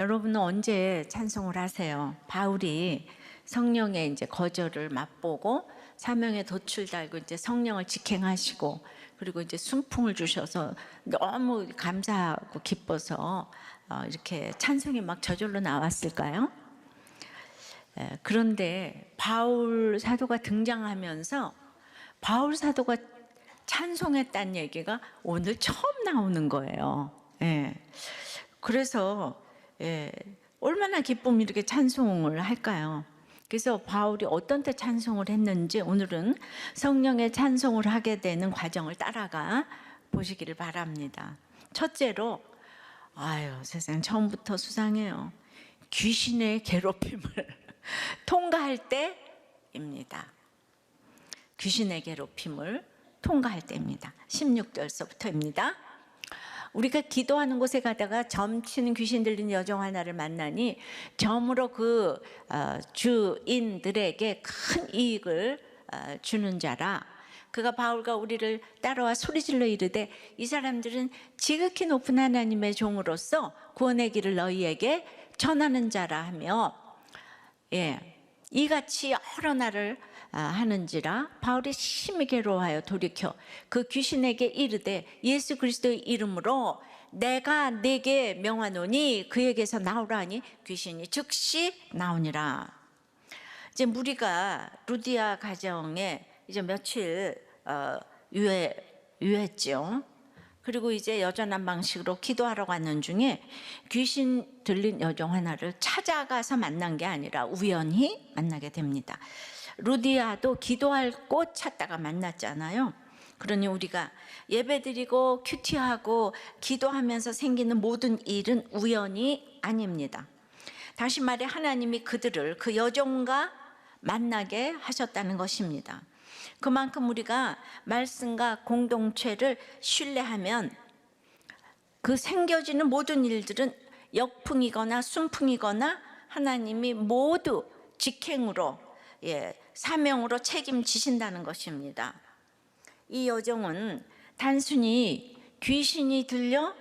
여러분은 언제 찬송을 하세요? 바울이 성령의 이제 거절을 맛보고 사명에 돛을 달고 이제 성령을 직행하시고 그리고 이제 순풍을 주셔서 너무 감사하고 기뻐서 이렇게 찬송이 막 저절로 나왔을까요? 그런데 바울 사도가 등장하면서 바울 사도가 찬송했다는 얘기가 오늘 처음 나오는 거예요. 그래서 얼마나 기쁨이 이렇게 찬송을 할까요? 그래서 바울이 어떤 때 찬송을 했는지 오늘은 성령의 찬송을 하게 되는 과정을 따라가 보시기를 바랍니다. 첫째로, 세상 처음부터 수상해요. 귀신의 괴롭힘을 통과할 때입니다. 귀신의 괴롭힘을 통과할 때입니다. 16절서부터입니다. 우리가 기도하는 곳에 가다가 점치는 귀신 들린 여종 하나를 만나니 점으로 그 주인들에게 큰 이익을 주는 자라. 그가 바울과 우리를 따라와 소리질러 이르되 이 사람들은 지극히 높은 하나님의 종으로서 구원의 길을 너희에게 전하는 자라 하며 이같이 여러 날을 하는지라. 바울이 심히 괴로워하여 돌이켜 그 귀신에게 이르되 예수 그리스도의 이름으로 내가 네게 명하노니 그에게서 나오라 하니 귀신이 즉시 나오니라. 이제 무리가 루디아 가정에 이제 며칠 유했죠. 그리고 이제 여전한 방식으로 기도하러 가는 중에 귀신 들린 여종 하나를 찾아가서 만난 게 아니라 우연히 만나게 됩니다. 루디아도 기도할 곳 찾다가 만났잖아요. 그러니 우리가 예배드리고 큐티하고 기도하면서 생기는 모든 일은 우연이 아닙니다. 다시 말해 하나님이 그들을 그 여종과 만나게 하셨다는 것입니다. 그만큼 우리가 말씀과 공동체를 신뢰하면 그 생겨지는 모든 일들은 역풍이거나 순풍이거나 하나님이 모두 직행으로 사명으로 책임지신다는 것입니다. 이 여종은 단순히 귀신이 들려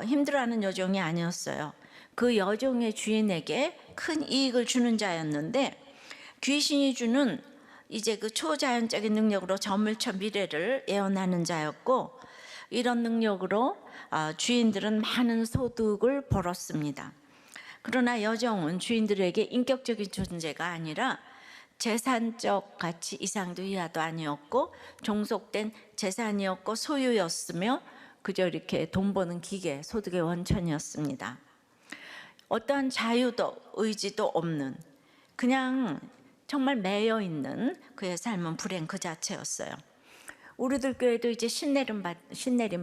힘들어하는 여종이 아니었어요. 그 여종의 주인에게 큰 이익을 주는 자였는데 귀신이 주는 이제 그 초자연적인 능력으로 점을 쳐 미래를 예언하는 자였고 이런 능력으로 주인들은 많은 소득을 벌었습니다. 그러나 여종은 주인들에게 인격적인 존재가 아니라 재산적 가치 이상도 이하도 아니었고 종속된 재산이었고 소유였으며 그저 이렇게 돈 버는 기계, 소득의 원천이었습니다. 어떠한 자유도 의지도 없는 그냥 정말 매여 있는 그의 삶은 불행 그 자체였어요. 우리들 교회도 이제 신내림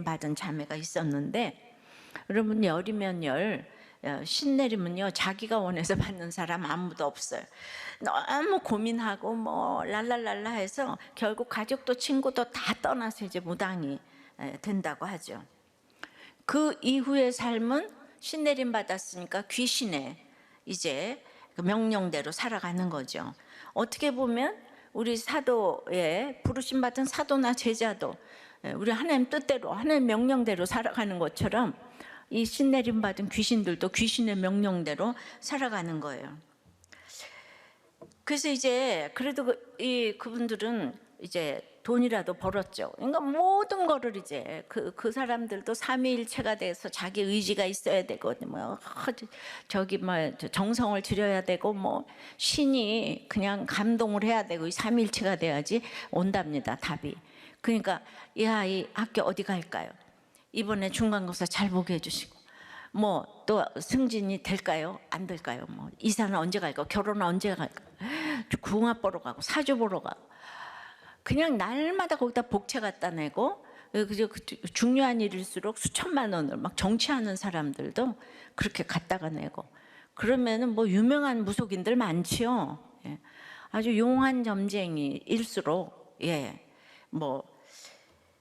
받은 자매가 있었는데 여러분 열이면 신내림은요 자기가 원해서 받는 사람 아무도 없어요. 너무 고민하고 뭐 랄랄랄라 해서 결국 가족도 친구도 다 떠나서 이제 무당이 된다고 하죠. 그 이후의 삶은 신내림 받았으니까 귀신의 이제 그 명령대로 살아가는 거죠. 어떻게 보면 우리 사도의 부르심 받은 사도나 제자도 우리 하나님 뜻대로 하나님 명령대로 살아가는 것처럼 이 신내림 받은 귀신들도 귀신의 명령대로 살아가는 거예요. 그래서 이제 그래도 그분들은 이제 돈이라도 벌었죠. 그러니까 모든 거를 이제 그 사람들도 삼위일체가 돼서 자기 의지가 있어야 되고 뭐 정성을 들여야 되고 뭐 신이 그냥 감동을 해야 되고 이 삼위일체가 돼야지 온답니다. 답이. 그러니까 이 아이 학교 어디 갈까요? 이번에 중간고사 잘 보게 해주시고 뭐 또 승진이 될까요? 안 될까요? 뭐 이사는 언제 갈까요? 결혼은 언제 갈까요? 궁합 보러 가고 사주 보러 가고 그냥 날마다 거기다 복채 갖다 내고 중요한 일일수록 수천만 원을 막 정치하는 사람들도 그렇게 갖다가 내고 그러면은 뭐 유명한 무속인들 많지요. 아주 용한 점쟁이일수록 뭐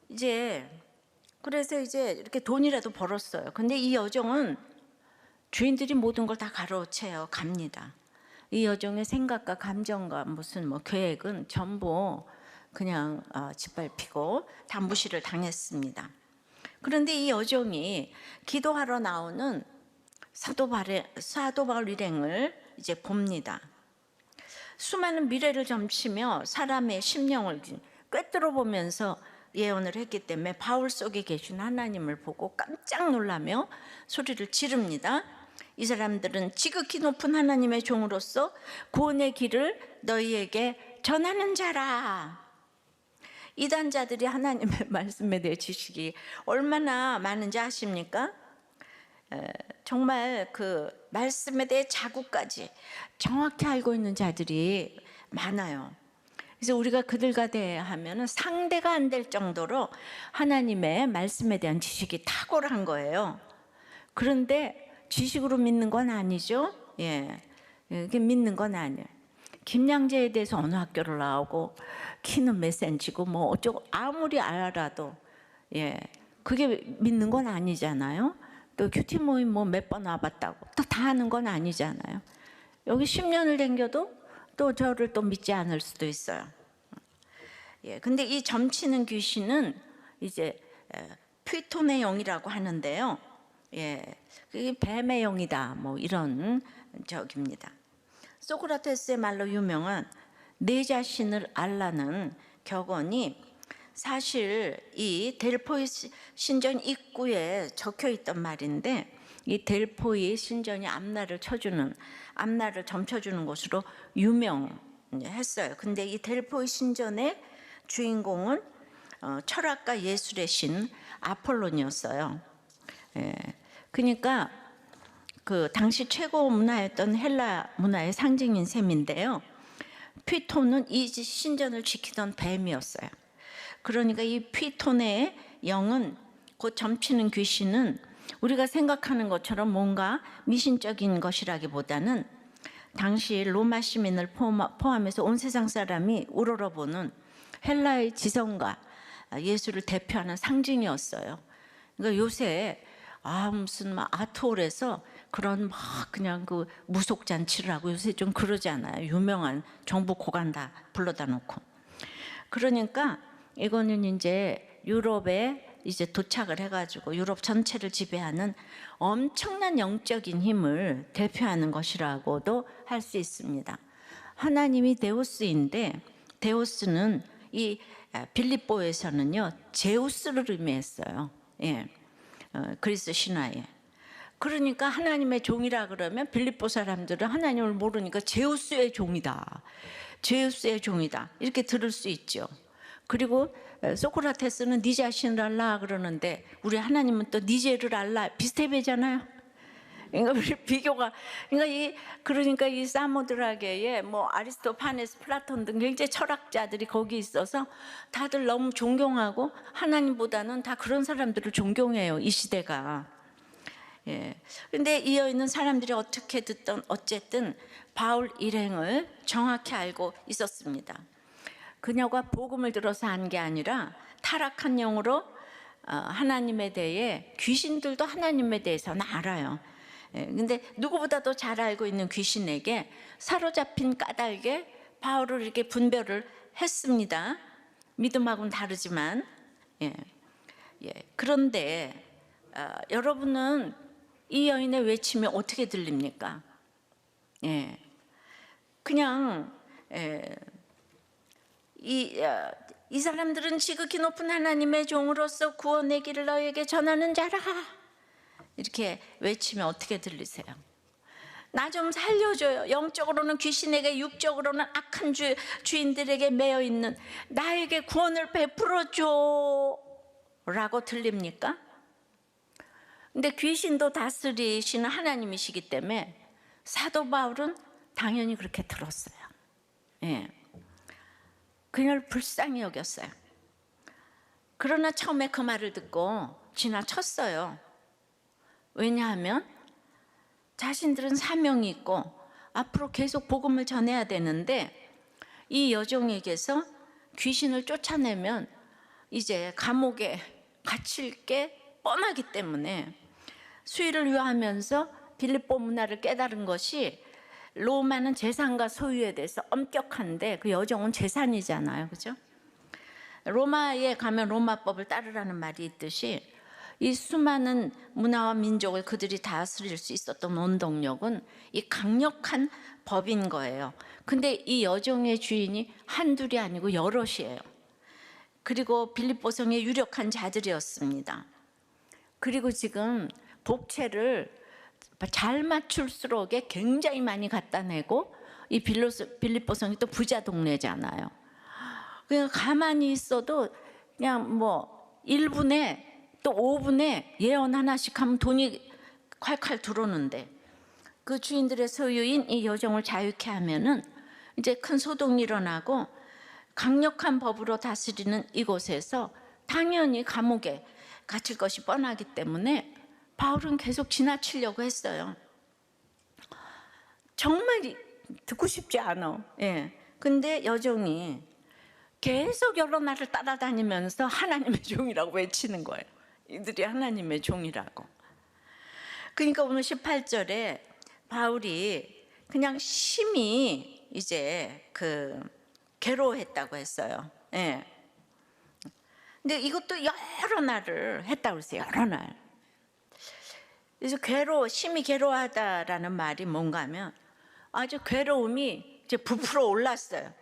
이제 그래서 이제 이렇게 돈이라도 벌었어요. 근데 이 여종은 주인들이 모든 걸 다 가로채어 갑니다. 이 여종의 생각과 감정과 무슨 뭐 계획은 전부 그냥 짓밟히고 다 무시를 당했습니다. 그런데 이 여종이 기도하러 나오는 사도 바울 일행을 이제 봅니다. 수많은 미래를 점치며 사람의 심령을 꿰뚫어 보면서 예언을 했기 때문에 바울 속에 계신 하나님을 보고 깜짝 놀라며 소리를 지릅니다. 이 사람들은 지극히 높은 하나님의 종으로서 구원의 길을 너희에게 전하는 자라. 이단자들이 하나님의 말씀에 대해 지식이 얼마나 많은지 아십니까? 정말 그 말씀에 대해 자구까지 정확히 알고 있는 자들이 많아요. 그래서 우리가 그들과 대하면 상대가 안 될 정도로 하나님의 말씀에 대한 지식이 탁월한 거예요. 그런데 지식으로 믿는 건 아니죠. 예, 이게 믿는 건 아니에요. 김양재에 대해서 어느 학교를 나오고 키는 몇 센치고 뭐 어쩌고 아무리 알아도 예, 그게 믿는 건 아니잖아요. 또 큐티 모임 뭐 몇 번 와봤다고 또 다 하는 건 아니잖아요. 여기 10년을 댕겨도 또 저를 또 믿지 않을 수도 있어요. 예, 근데 이 점치는 귀신은 이제 python의 영이라고 하는데요. 예, 그게 뱀의 영이다. 뭐 이런 적입니다. 소크라테스의 말로 유명한 내 자신을 알라는 격언이 사실 이 델포이 신전 입구에 적혀 있던 말인데, 이 델포이 신전이 앞날을 점쳐주는 곳으로 유명했어요. 근데 이 델포이 신전의 주인공은 철학과 예술의 신 아폴론이었어요. 예, 그러니까 그 당시 최고 문화였던 헬라 문화의 상징인 셈인데요. 피톤은 이 신전을 지키던 뱀이었어요. 그러니까 이 피톤의 영은, 곧 점치는 귀신은 우리가 생각하는 것처럼 뭔가 미신적인 것이라기보다는 당시 로마 시민을 포함해서 온 세상 사람이 우러러보는 헬라의 지성과 예술을 대표하는 상징이었어요. 그러니까 요새 무슨 막 아트홀에서 그런 막 그냥 그 무속 잔치를 하고 요새 좀 그러잖아요. 유명한 정부 고관 다 불러다 놓고. 그러니까 이거는 이제 유럽에 이제 도착을 해가지고 유럽 전체를 지배하는 엄청난 영적인 힘을 대표하는 것이라고도 할 수 있습니다. 하나님이 데우스인데, 데우스는 이 빌립보에서는요 제우스를 의미했어요. 예, 그리스 신화에. 그러니까 하나님의 종이라 그러면 빌립보 사람들은 하나님을 모르니까 제우스의 종이다, 제우스의 종이다 이렇게 들을 수 있죠. 그리고 소크라테스는 네 자신을 알라 그러는데 우리 하나님은 또 네 죄를 알라, 비슷해 보이잖아요. 그러니까 우리 비교가, 그러니까 이 사모드라게에 뭐 아리스토파네스, 플라톤 등 굉장히 철학자들이 거기 있어서 다들 너무 존경하고 하나님보다는 다 그런 사람들을 존경해요, 이 시대가. 예. 근데 이어 있는 사람들이 어떻게 듣던 어쨌든 바울 일행을 정확히 알고 있었습니다. 그녀가 복음을 들어서 한 게 아니라 타락한 영으로 하나님에 대해, 귀신들도 하나님에 대해서는 알아요. 근데 누구보다도 잘 알고 있는 귀신에게 사로잡힌 까닭에 바울을 이렇게 분별을 했습니다. 믿음하고는 다르지만. 그런데 여러분은 이 여인의 외침이 어떻게 들립니까? 그냥 이 사람들은 지극히 높은 하나님의 종으로서 구원의 길을 너에게 전하는 자라, 이렇게 외치면 어떻게 들리세요? 나 좀 살려줘요. 영적으로는 귀신에게, 육적으로는 악한 주인들에게 매여 있는 나에게 구원을 베풀어줘 라고 들립니까? 근데 귀신도 다스리시는 하나님이시기 때문에 사도 바울은 당연히 그렇게 들었어요. 그녀를 불쌍히 여겼어요. 그러나 처음에 그 말을 듣고 지나쳤어요. 왜냐하면 자신들은 사명이 있고 앞으로 계속 복음을 전해야 되는데, 이 여종에게서 귀신을 쫓아내면 이제 감옥에 갇힐 게 뻔하기 때문에 수의를 위하면서 빌립보 문화를 깨달은 것이, 로마는 재산과 소유에 대해서 엄격한데 그 여종은 재산이잖아요, 그죠? 로마에 가면 로마법을 따르라는 말이 있듯이 이 수많은 문화와 민족을 그들이 다스릴 수 있었던 원동력은 이 강력한 법인 거예요. 근데 이 여종의 주인이 한둘이 아니고 여럿이에요. 그리고 빌립보성의 유력한 자들이었습니다. 그리고 지금 복채를 잘 맞출수록에 굉장히 많이 갖다 내고, 이 빌립보성이 또 부자 동네잖아요. 그냥 가만히 있어도 그냥 뭐 1분에 또 5분에 예언 하나씩 하면 돈이 콸콸 들어오는데, 그 주인들의 소유인 이 여종을 자유케 하면은 이제 큰 소동이 일어나고, 강력한 법으로 다스리는 이곳에서 당연히 감옥에 갇힐 것이 뻔하기 때문에 바울은 계속 지나치려고 했어요. 정말 듣고 싶지 않아. 예. 근데 여종이 계속 여러 날을 따라다니면서 하나님의 종이라고 외치는 거예요. 이들이 하나님의 종이라고. 그러니까 오늘 18절에 바울이 그냥 심히 이제 괴로워했다고 했어요. 예. 근데 이것도 여러 날을 했다고 했어요. 여러 날. 그래서 심히 괴로워하다라는 말이 뭔가 하면 아주 괴로움이 이제 부풀어 올랐어요.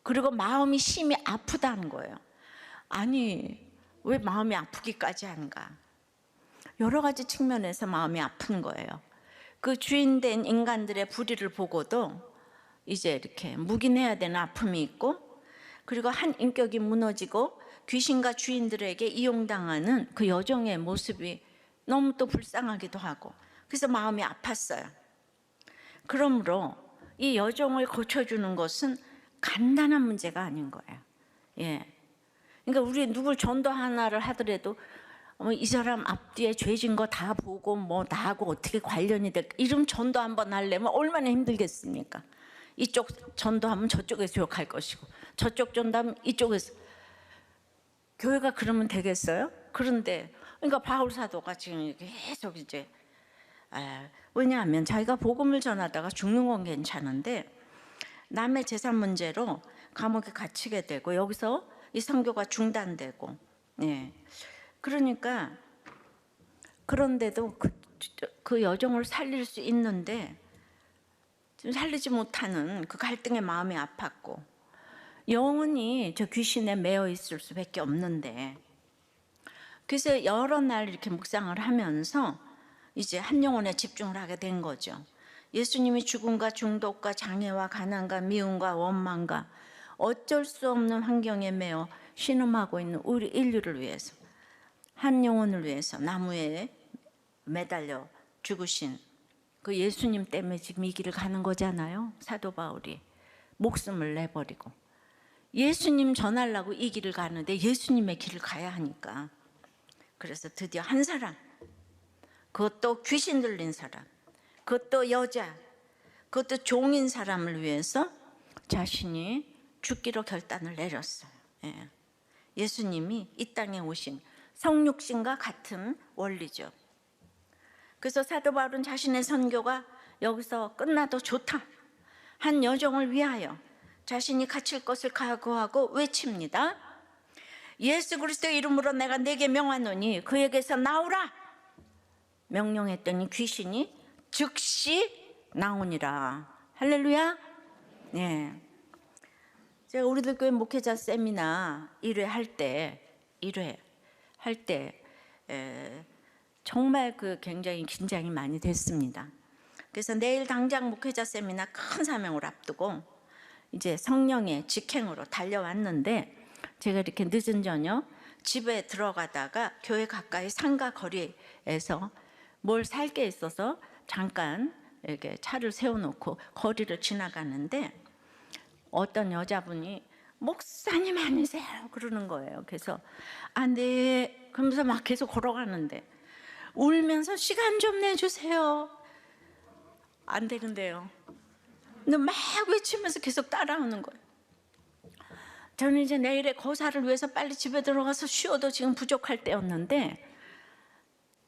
그리고 마음이 심히 아프다는 거예요. 아니, 왜 마음이 아프기까지 한가? 여러 가지 측면에서 마음이 아픈 거예요. 그 주인된 인간들의 불의를 보고도 이제 이렇게 묵인해야 되는 아픔이 있고, 그리고 한 인격이 무너지고 귀신과 주인들에게 이용당하는 그 여종의 모습이 너무 또 불쌍하기도 하고, 그래서 마음이 아팠어요. 그러므로 이 여종을 고쳐주는 것은 간단한 문제가 아닌 거예요. 예. 그러니까 우리 누굴 전도 하나를 하더라도 이 사람 앞뒤에 죄진 거 다 보고 뭐 나하고 어떻게 관련이 될까, 이런 전도 한번 하려면 얼마나 힘들겠습니까? 이쪽 전도하면 저쪽에서 욕할 것이고, 저쪽 전도하면 이쪽에서. 교회가 그러면 되겠어요? 그런데 그러니까 바울 사도가 지금 계속 이제 왜냐하면 자기가 복음을 전하다가 죽는 건 괜찮은데 남의 재산 문제로 감옥에 갇히게 되고, 여기서 이 선교가 중단되고, 예. 그러니까 그런데도 그 여종을 살릴 수 있는데 살리지 못하는 그 갈등의 마음이 아팠고, 영혼이 저 귀신에 매여 있을 수밖에 없는데, 그래서 여러 날 이렇게 묵상을 하면서 이제 한 영혼에 집중을 하게 된 거죠. 예수님이 죽음과 중독과 장애와 가난과 미움과 원망과 어쩔 수 없는 환경에 매여 신음하고 있는 우리 인류를 위해서, 한 영혼을 위해서 나무에 매달려 죽으신 그 예수님 때문에 지금 이 길을 가는 거잖아요. 사도 바울이 목숨을 내버리고 예수님 전하려고 이 길을 가는데 예수님의 길을 가야 하니까, 그래서 드디어 한 사람, 그것도 귀신 들린 사람, 그것도 여자, 그것도 종인 사람을 위해서 자신이 죽기로 결단을 내렸어요. 예. 예수님이 이 땅에 오신 성육신과 같은 원리죠. 그래서 사도 바울은 자신의 선교가 여기서 끝나도 좋다, 한 여종을 위하여 자신이 갇힐 것을 각오하고 외칩니다. 예수 그리스도의 이름으로 내가 네게 명하노니 그에게서 나오라. 명령했더니 귀신이 즉시 나오니라. 할렐루야. 네. 제가 우리들 교회 목회자 세미나 1회 할 때 정말 굉장히 긴장이 많이 됐습니다. 그래서 내일 당장 목회자 세미나 큰 사명을 앞두고 이제 성령의 직행으로 달려왔는데, 제가 이렇게 늦은 저녁 집에 들어가다가 교회 가까이 상가 거리에서 뭘 살 게 있어서 잠깐 이렇게 차를 세워놓고 거리를 지나가는데 어떤 여자분이 목사님 아니세요? 그러는 거예요. 그래서 네. 그러면서 막 계속 걸어가는데 울면서 시간 좀 내주세요. 안 되는데요. 근데 막 외치면서 계속 따라오는 거예요. 저는 이제 내일의 거사를 위해서 빨리 집에 들어가서 쉬어도 지금 부족할 때였는데,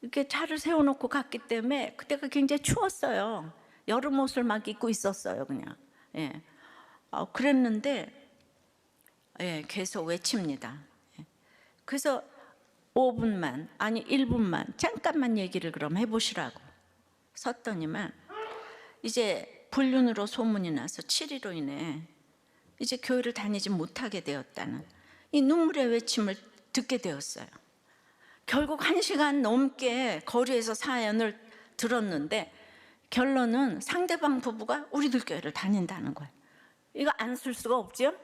이렇게 차를 세워놓고 갔기 때문에 그때가 굉장히 추웠어요. 여름 옷을 막 입고 있었어요, 그냥. 예. 그랬는데 계속 외칩니다. 그래서 5분만 아니 1분만 잠깐만 얘기를 그럼 해보시라고 섰더니만 이제 불륜으로 소문이 나서 7일로 인해 이제 교회를 다니지 못하게 되었다는 이 눈물의 외침을 듣게 되었어요. 결국 1시간 넘게 거리에서 사연을 들었는데 결론은 상대방 부부가 우리들 교회를 다닌다는 거예요. 이거 안 쓸 수가 없죠?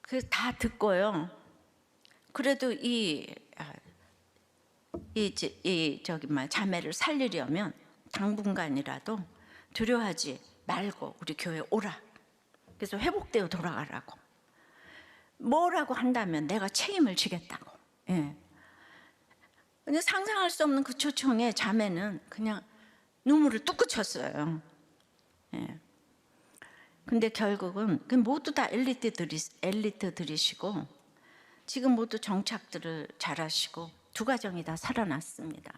그래서 다 듣고요. 그래도 자매를 살리려면 당분간이라도 두려워하지 말고 우리 교회에 오라. 그래서 회복되어 돌아가라고. 뭐라고 한다면 내가 책임을 지겠다고. 예. 근데 상상할 수 없는 그 초청에 자매는 그냥 눈물을 뚝 그쳤어요. 예. 근데 결국은 모두 다 엘리트들이시고 지금 모두 정착들을 잘하시고 두 가정이 다 살아났습니다.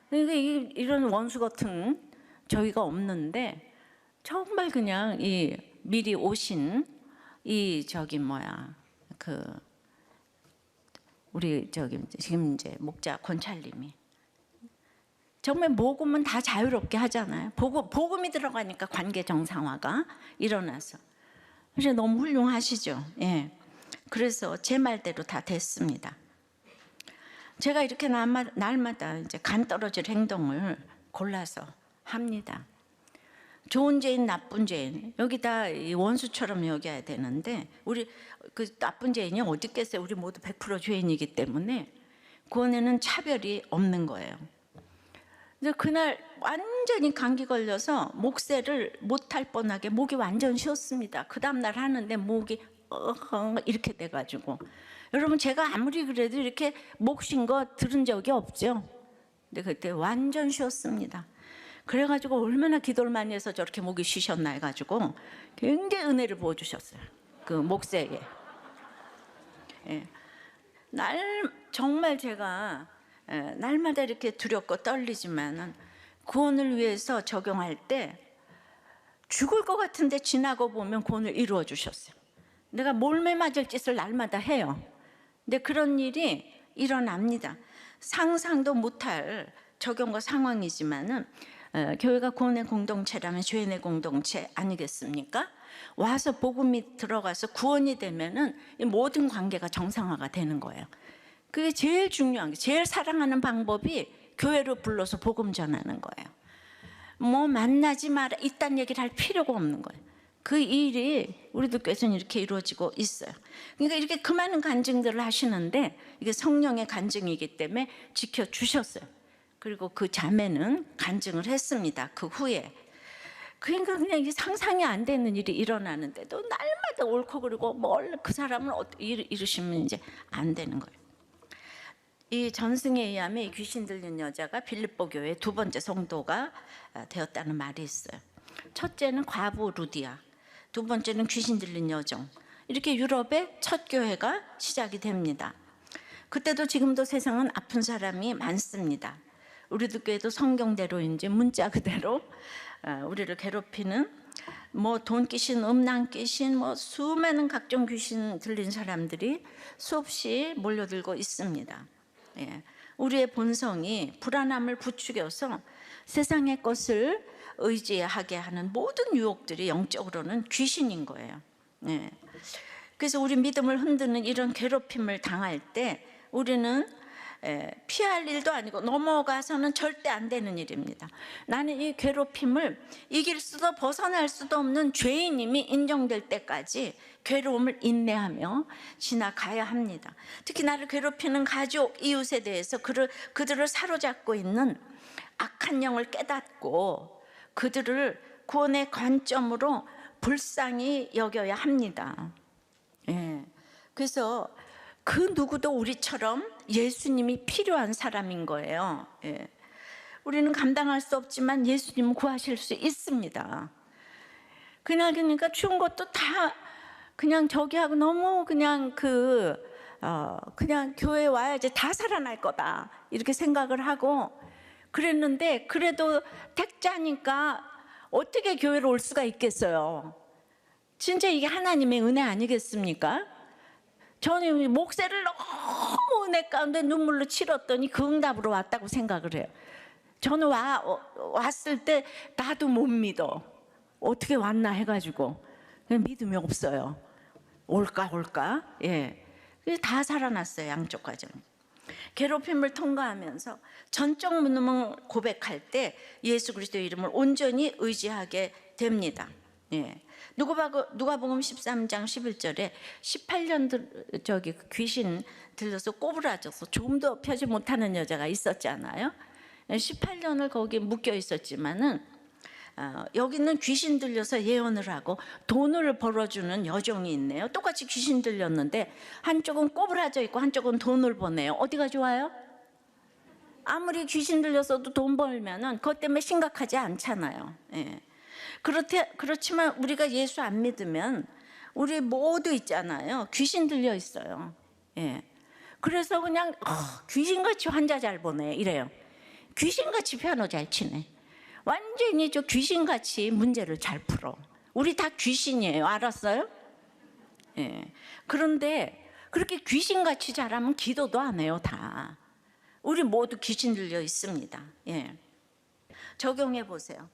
그러니까 이런 원수 같은 저희가 없는데 정말 그냥 이 미리 오신 우리 지금 이제 목자 권찰님이 정말 복음은 다 자유롭게 하잖아요. 복음이 들어가니까 관계 정상화가 일어나서 그래서 너무 훌륭하시죠. 예. 그래서 제 말대로 다 됐습니다. 제가 이렇게 날마다 이제 간 떨어질 행동을 골라서 합니다. 좋은 죄인, 나쁜 죄인 여기 다 원수처럼 여겨야 되는데 우리 그 나쁜 죄인이 어디 있겠어요? 우리 모두 100% 죄인이기 때문에 구원에는 차별이 없는 거예요. 근데 그날 완전히 감기 걸려서 목세를 못할 뻔하게 목이 완전 쉬었습니다. 그 다음날 하는데 목이 이렇게 돼가지고 여러분 제가 아무리 그래도 이렇게 목 쉰 거 들은 적이 없죠. 근데 그때 완전 쉬었습니다. 그래가지고 얼마나 기도를 많이 해서 저렇게 목이 쉬셨나 해가지고 굉장히 은혜를 부어주셨어요. 그 목세에. 예. 정말 제가 날마다 이렇게 두렵고 떨리지만은 구원을 위해서 적용할 때 죽을 것 같은데 지나고 보면 구원을 이루어 주셨어요. 내가 몰매 맞을 짓을 날마다 해요. 근데 그런 일이 일어납니다. 상상도 못할 적용과 상황이지만은 교회가 구원의 공동체라면 죄인의 공동체 아니겠습니까? 와서 복음이 들어가서 구원이 되면은 모든 관계가 정상화가 되는 거예요. 그게 제일 중요한 게 제일 사랑하는 방법이 교회로 불러서 복음 전하는 거예요. 뭐 만나지 마라 이딴 얘기를 할 필요가 없는 거예요. 그 일이 우리도 교회에서는 이렇게 이루어지고 있어요. 그러니까 이렇게 그 많은 간증들을 하시는데 이게 성령의 간증이기 때문에 지켜주셨어요. 그리고 그 자매는 간증을 했습니다. 그 후에. 그러니까 그냥 이게 상상이 안 되는 일이 일어나는데도 날마다 옳고 그르고 그 사람을 이루시면 이제 안 되는 거예요. 이 전승에 의하면 이 귀신 들린 여자가 빌립보 교회 두 번째 성도가 되었다는 말이 있어요. 첫째는 과부 루디아, 두 번째는 귀신 들린 여종. 이렇게 유럽의 첫 교회가 시작이 됩니다. 그때도 지금도 세상은 아픈 사람이 많습니다. 우리도 교회도 성경대로인지 문자 그대로 우리를 괴롭히는 돈 귀신, 음란 귀신, 수많은 각종 귀신 들린 사람들이 수없이 몰려들고 있습니다. 예. 우리의 본성이 불안함을 부추겨서 세상의 것을 의지하게 하는 모든 유혹들이 영적으로는 귀신인 거예요. 예. 그래서 우리 믿음을 흔드는 이런 괴롭힘을 당할 때 우리는 피할 일도 아니고 넘어가서는 절대 안 되는 일입니다. 나는 이 괴롭힘을 이길 수도 벗어날 수도 없는 죄인임이 인정될 때까지 괴로움을 인내하며 지나가야 합니다. 특히 나를 괴롭히는 가족, 이웃에 대해서 그들을 사로잡고 있는 악한 영을 깨닫고 그들을 구원의 관점으로 불쌍히 여겨야 합니다. 예. 그래서 그 누구도 우리처럼 예수님이 필요한 사람인 거예요. 예. 우리는 감당할 수 없지만 예수님은 구하실 수 있습니다. 그러니까 추운 것도 다 그냥 저기 하고 너무 그냥 그냥 교회에 와야지 다 살아날 거다 이렇게 생각을 하고 그랬는데 그래도 택자니까 어떻게 교회로 올 수가 있겠어요. 진짜 이게 하나님의 은혜 아니겠습니까? 저는 목세를 너무 내 가운데 눈물로 치렀더니 그 응답으로 왔다고 생각을 해요. 저는 왔을 때 나도 못 믿어. 어떻게 왔나 해가지고 믿음이 없어요. 올까? 예. 그래서 다 살아났어요. 양쪽 가정. 괴롭힘을 통과하면서 전적 무능을 고백할 때 예수 그리스도의 이름을 온전히 의지하게 됩니다. 예. 누가복음 13장 11절에 18년 저기 귀신 들려서 꼬부라져서 좀도 펴지 못하는 여자가 있었잖아요. 18년을 거기 묶여 있었지만은 여기는 귀신 들려서 예언을 하고 돈을 벌어주는 여종이 있네요. 똑같이 귀신 들렸는데 한쪽은 꼬부라져 있고 한쪽은 돈을 버네요. 어디가 좋아요? 아무리 귀신 들려서도 돈 벌면은 그것 때문에 심각하지 않잖아요. 예. 그렇지만 우리가 예수 안 믿으면 우리 모두 있잖아요. 귀신 들려 있어요. 예. 그래서 그냥 귀신같이 환자 잘 보네 이래요. 귀신같이 피아노 잘 치네. 완전히 저 귀신같이 문제를 잘 풀어. 우리 다 귀신이에요. 알았어요? 예. 그런데 그렇게 귀신같이 잘하면 기도도 안 해요. 다. 우리 모두 귀신 들려 있습니다. 예. 적용해 보세요.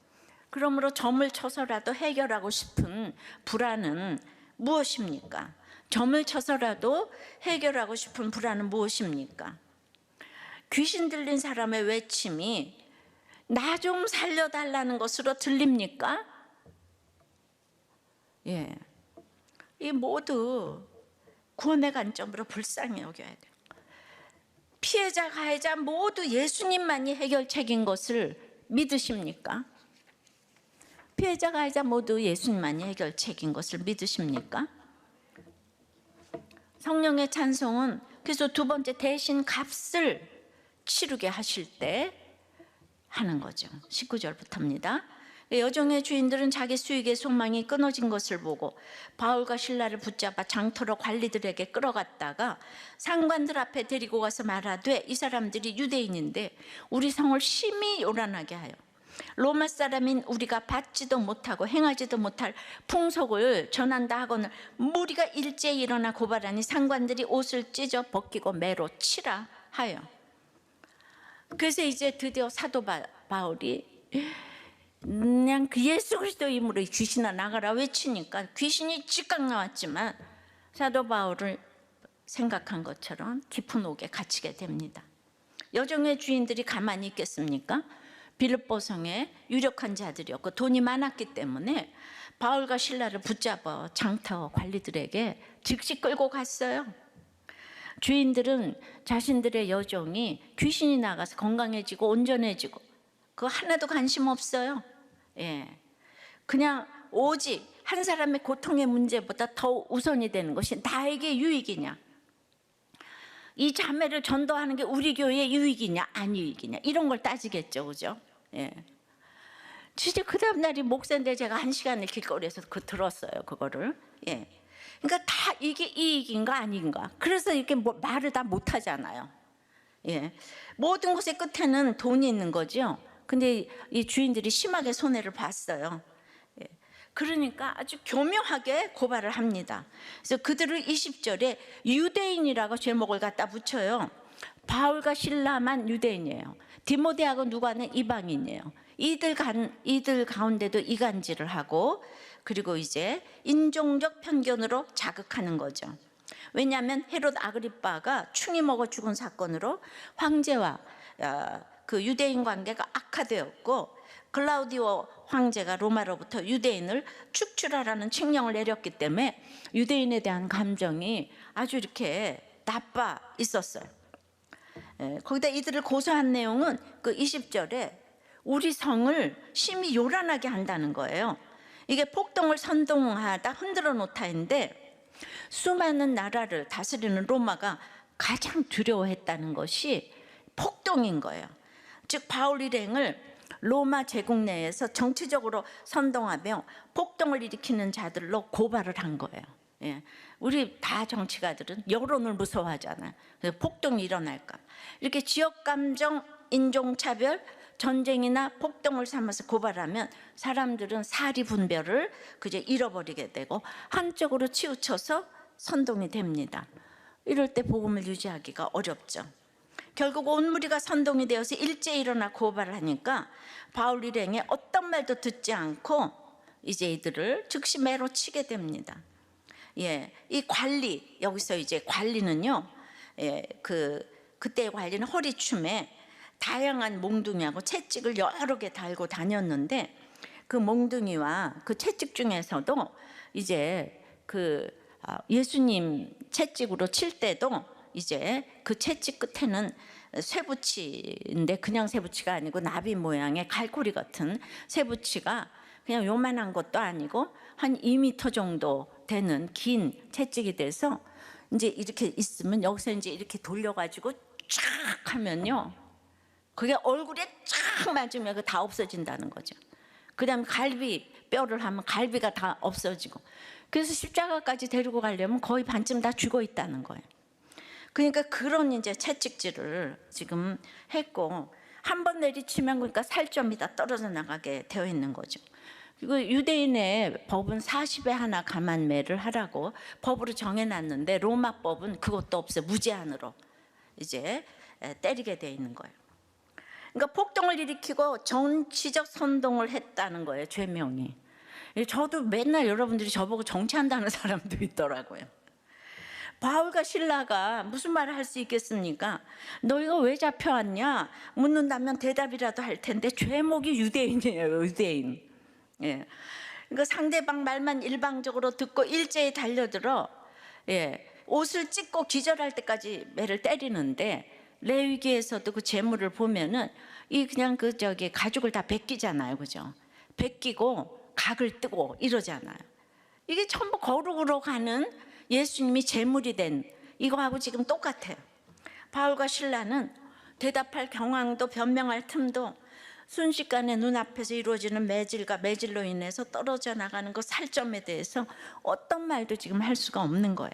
그러므로 점을 쳐서라도 해결하고 싶은 불안은 무엇입니까? 점을 쳐서라도 해결하고 싶은 불안은 무엇입니까? 귀신 들린 사람의 외침이 나 좀 살려달라는 것으로 들립니까? 예. 이 모두 구원의 관점으로 불쌍히 여겨야 돼요. 피해자, 가해자 모두 예수님만이 해결책인 것을 믿으십니까? 피해자, 가해자 모두 예수님만이 해결책인 것을 믿으십니까? 성령의 찬송은 그래서 두 번째 대신 값을 치르게 하실 때 하는 거죠. 19절부터입니다. 여종의 주인들은 자기 수익의 소망이 끊어진 것을 보고 바울과 실라를 붙잡아 장터로 관리들에게 끌어갔다가 상관들 앞에 데리고 가서 말하되 이 사람들이 유대인인데 우리 성을 심히 요란하게 하여 로마 사람인 우리가 받지도 못하고 행하지도 못할 풍속을 전한다 하거늘 무리가 일제히 일어나 고발하니 상관들이 옷을 찢어 벗기고 매로 치라 하여. 그래서 이제 드디어 사도 바울이 그냥 그 예수 그리스도 이름으로 귀신아 나가라 외치니까 귀신이 찌깍 나왔지만 사도 바울을 생각한 것처럼 깊은 옥에 갇히게 됩니다. 여종의 주인들이 가만히 있겠습니까? 빌립보 성에 유력한 자들이었고 돈이 많았기 때문에 바울과 실라를 붙잡아 장터 관리들에게 즉시 끌고 갔어요. 주인들은 자신들의 여종이 귀신이 나가서 건강해지고 온전해지고 그거 하나도 관심 없어요. 예. 그냥 오직 한 사람의 고통의 문제보다 더 우선이 되는 것이 나에게 유익이냐, 이 자매를 전도하는 게 우리 교회의 유익이냐 안 유익이냐 이런 걸 따지겠죠. 그죠? 예. 진짜 그 다음 날이 목사인데 제가 1시간을 길거리에서 들었어요. 그거를. 예. 그러니까 다 이게 이익인가 아닌가. 그래서 이렇게 말을 다 못하잖아요. 예. 모든 것의 끝에는 돈이 있는 거죠. 근데 이 주인들이 심하게 손해를 봤어요. 예. 그러니까 아주 교묘하게 고발을 합니다. 그래서 그들을 20절에 유대인이라고 제목을 갖다 붙여요. 바울과 실라만 유대인이에요. 디모데하고 누가는 이방인이에요. 이들 가운데도 이간질을 하고 그리고 이제 인종적 편견으로 자극하는 거죠. 왜냐하면 헤롯 아그리빠가 충이 먹어 죽은 사건으로 황제와 그 유대인 관계가 악화되었고 클라우디오 황제가 로마로부터 유대인을 축출하라는 칙령을 내렸기 때문에 유대인에 대한 감정이 아주 이렇게 나빠 있었어요. 거기다 이들을 고소한 내용은 그 20절에 우리 성을 심히 요란하게 한다는 거예요. 이게 폭동을 선동하다 흔들어 놓다인데 수많은 나라를 다스리는 로마가 가장 두려워했다는 것이 폭동인 거예요. 즉 바울 일행을 로마 제국 내에서 정치적으로 선동하며 폭동을 일으키는 자들로 고발을 한 거예요. 예. 우리 다 정치가들은 여론을 무서워하잖아요. 그래서 폭동이 일어날까. 이렇게 지역감정, 인종차별, 전쟁이나 폭동을 삼아서 고발하면 사람들은 사리분별을 그저 잃어버리게 되고 한쪽으로 치우쳐서 선동이 됩니다. 이럴 때 복음을 유지하기가 어렵죠. 결국 온 무리가 선동이 되어서 일제히 일어나 고발을 하니까 바울 일행이 어떤 말도 듣지 않고 이제 이들을 즉시 매로 치게 됩니다. 이 관리, 여기서 이제 관리는요, 그때의 관리는 허리춤에 다양한 몽둥이하고 채찍을 여러 개 달고 다녔는데, 그 몽둥이와 그 채찍 중에서도 이제 예수님 채찍으로 칠 때도 이제 그 채찍 끝에는 쇠붙이인데, 그냥 쇠붙이가 아니고 나비 모양의 갈고리 같은 쇠붙이가 그냥 요만한 것도 아니고 한 2m 정도 되는 긴 채찍이 돼서 이제 이렇게 있으면 여기서 이제 이렇게 돌려가지고 쫙 하면요, 그게 얼굴에 쫙 맞으면 그 다 없어진다는 거죠. 그 다음에 갈비뼈를 하면 갈비가 다 없어지고, 그래서 십자가까지 데리고 가려면 거의 반쯤 다 죽어 있다는 거예요. 그러니까 그런 이제 채찍질을 지금 했고, 한 번 내리치면 그러니까 살점이 다 떨어져 나가게 되어 있는 거죠. 그리고 유대인의 법은 40에 하나 가만매를 하라고 법으로 정해놨는데, 로마 법은 그것도 없어요. 무제한으로 이제 때리게 되어 있는 거예요. 그러니까 폭동을 일으키고 정치적 선동을 했다는 거예요, 죄명이. 저도 맨날 여러분들이 저보고 정치한다는 사람도 있더라고요. 바울과 실라가 무슨 말을 할 수 있겠습니까? 너희가 왜 잡혀왔냐 묻는다면 대답이라도 할 텐데, 죄목이 유대인이에요, 유대인. 그러니까 상대방 말만 일방적으로 듣고 일제히 달려들어 옷을 찢고 기절할 때까지 매를 때리는데, 레위기에서도 그 제물을 보면은 그냥 가죽을 다 벗기잖아요, 그죠? 벗기고 각을 뜨고 이러잖아요. 이게 전부 거룩으로 가는 예수님이 제물이 된 이거하고 지금 똑같아요. 바울과 실라는 대답할 경황도 변명할 틈도, 순식간에 눈앞에서 이루어지는 매질과 매질로 인해서 떨어져 나가는 그 살점에 대해서 어떤 말도 지금 할 수가 없는 거예요.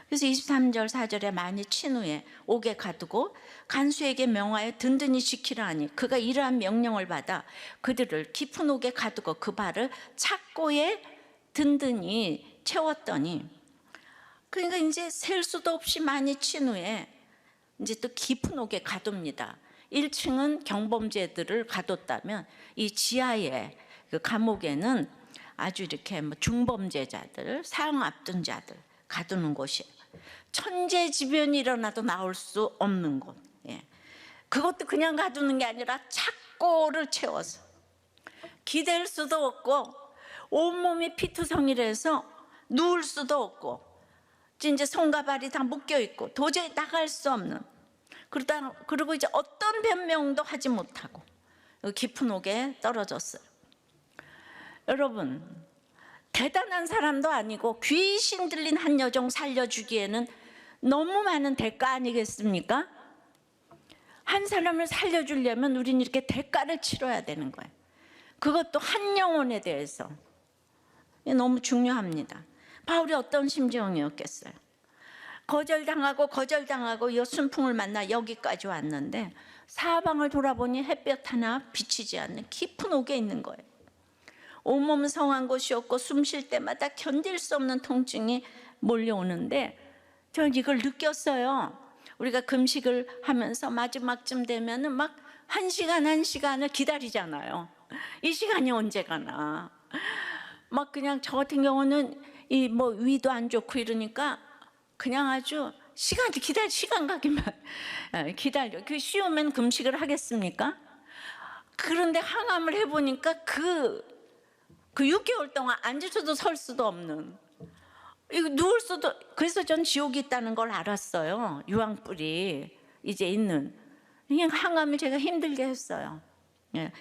그래서 23절 4절에 많이 친 후에 옥에 가두고 간수에게 명하여 든든히 지키라 하니, 그가 이러한 명령을 받아 그들을 깊은 옥에 가두고 그 발을 착고에 든든히 채웠더니, 그러니까 이제 셀 수도 없이 많이 친 후에 이제 또 깊은 옥에 가둡니다. 1층은 경범죄들을 가뒀다면, 이 지하에 그 감옥에는 아주 이렇게 중범죄자들, 사형 앞둔 자들 가두는 곳이에요. 천재지변이 일어나도 나올 수 없는 곳. 그것도 그냥 가두는 게 아니라 착고를 채워서 기댈 수도 없고 온몸이 피투성이라서 누울 수도 없고, 이제 손과 발이 다 묶여 있고 도저히 나갈 수 없는, 그리고 이제 어떤 변명도 하지 못하고 깊은 옥에 떨어졌어요. 여러분, 대단한 사람도 아니고 귀신 들린 한 여종 살려주기에는 너무 많은 대가 아니겠습니까? 한 사람을 살려주려면 우리는 이렇게 대가를 치러야 되는 거예요. 그것도 한 영혼에 대해서. 너무 중요합니다. 바울이 어떤 심정이었겠어요? 거절당하고 이 순풍을 만나 여기까지 왔는데, 사방을 돌아보니 햇볕 하나 비치지 않는 깊은 옥에 있는 거예요. 온몸 성한 곳이 없고 숨 쉴 때마다 견딜 수 없는 통증이 몰려오는데, 저는 이걸 느꼈어요. 우리가 금식을 하면서 마지막쯤 되면은 막 한 시간을 기다리잖아요. 이 시간이 언제 가나. 막 그냥 저 같은 경우는 위도 안 좋고 이러니까 그냥 아주 시간 가기만 기다려. 그 쉬우면 금식을 하겠습니까? 그런데 항암을 해보니까 그 6개월 동안 앉을 수도 설 수도 없는, 이거 누울 수도. 그래서 전 지옥이 있다는 걸 알았어요. 유황불이 이제 있는. 그냥 항암을 제가 힘들게 했어요.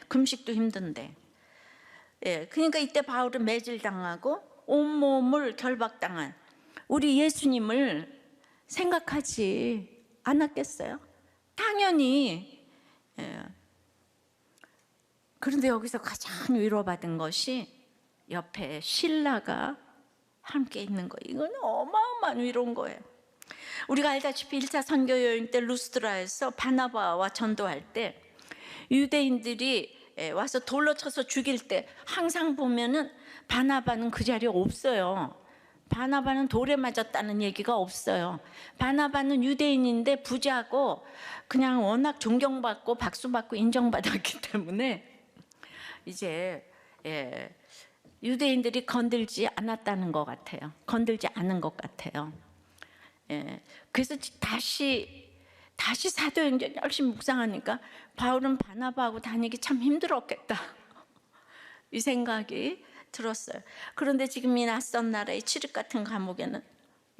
금식도 힘든데. 그러니까 이때 바울은 매질당하고 온몸을 결박당한 우리 예수님을 생각하지 않았겠어요? 당연히. 그런데 여기서 가장 위로받은 것이 옆에 실라가 함께 있는 거예요. 이건 어마어마한 위로인 거예요. 우리가 알다시피 1차 선교 여행 때 루스드라에서 바나바와 전도할 때 유대인들이 와서 돌로 쳐서 죽일 때 항상 보면은 바나바는 그 자리에 없어요. 바나바는 돌에 맞았다는 얘기가 없어요. 바나바는 유대인인데 부자고 그냥 워낙 존경받고 박수받고 인정받았기 때문에 이제 유대인들이 건들지 않았다는 것 같아요. 건들지 않은 것 같아요. 그래서 다시 사도행전 열심히 묵상하니까 바울은 바나바하고 다니기 참 힘들었겠다, 이 생각이 들었어요. 그런데 지금 이 낯선 나라의 칠흑 같은 감옥에는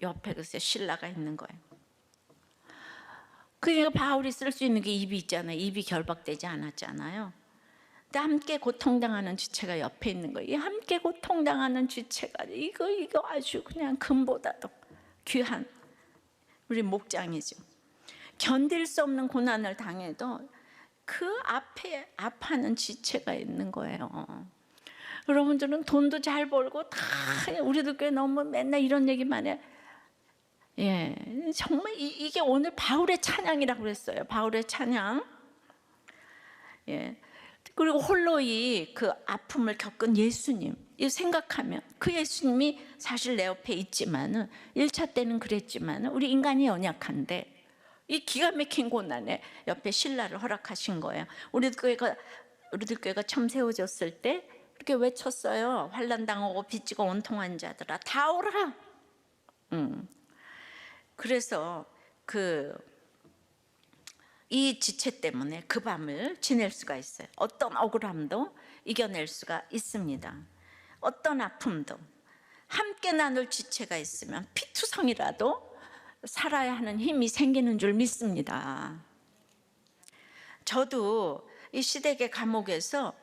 옆에 글쎄 신라가 있는 거예요. 그러니까 바울이 쓸 수 있는 게 입이 있잖아요. 입이 결박되지 않았잖아요. 근데 함께 고통당하는 지체가 옆에 있는 거예요. 이 함께 고통당하는 지체가 이거 아주 그냥 금보다도 귀한 우리 목장이죠. 견딜 수 없는 고난을 당해도 그 앞에 아파하는 지체가 있는 거예요. 여러분들은 돈도 잘 벌고 다 우리들 교회 너무 맨날 이런 얘기만 해. 정말 이게 오늘 바울의 찬양이라고 그랬어요. 바울의 찬양. 그리고 홀로 그 아픔을 겪은 예수님, 이 생각하면 그 예수님이 사실 내 옆에 있지만은 1차 때는 그랬지만은 우리 인간이 연약한데 이 기가 막힌 고난에 옆에 신라를 허락하신 거예요. 우리들 교회가 처음 세워졌을 때 이렇게 외쳤어요. 환난 당하고 빚지고 원통한 자들아 다 오라. 그래서 이 지체 때문에 그 밤을 지낼 수가 있어요. 어떤 억울함도 이겨낼 수가 있습니다. 어떤 아픔도 함께 나눌 지체가 있으면 피투성이라도 살아야 하는 힘이 생기는 줄 믿습니다. 저도 이 시댁의 감옥에서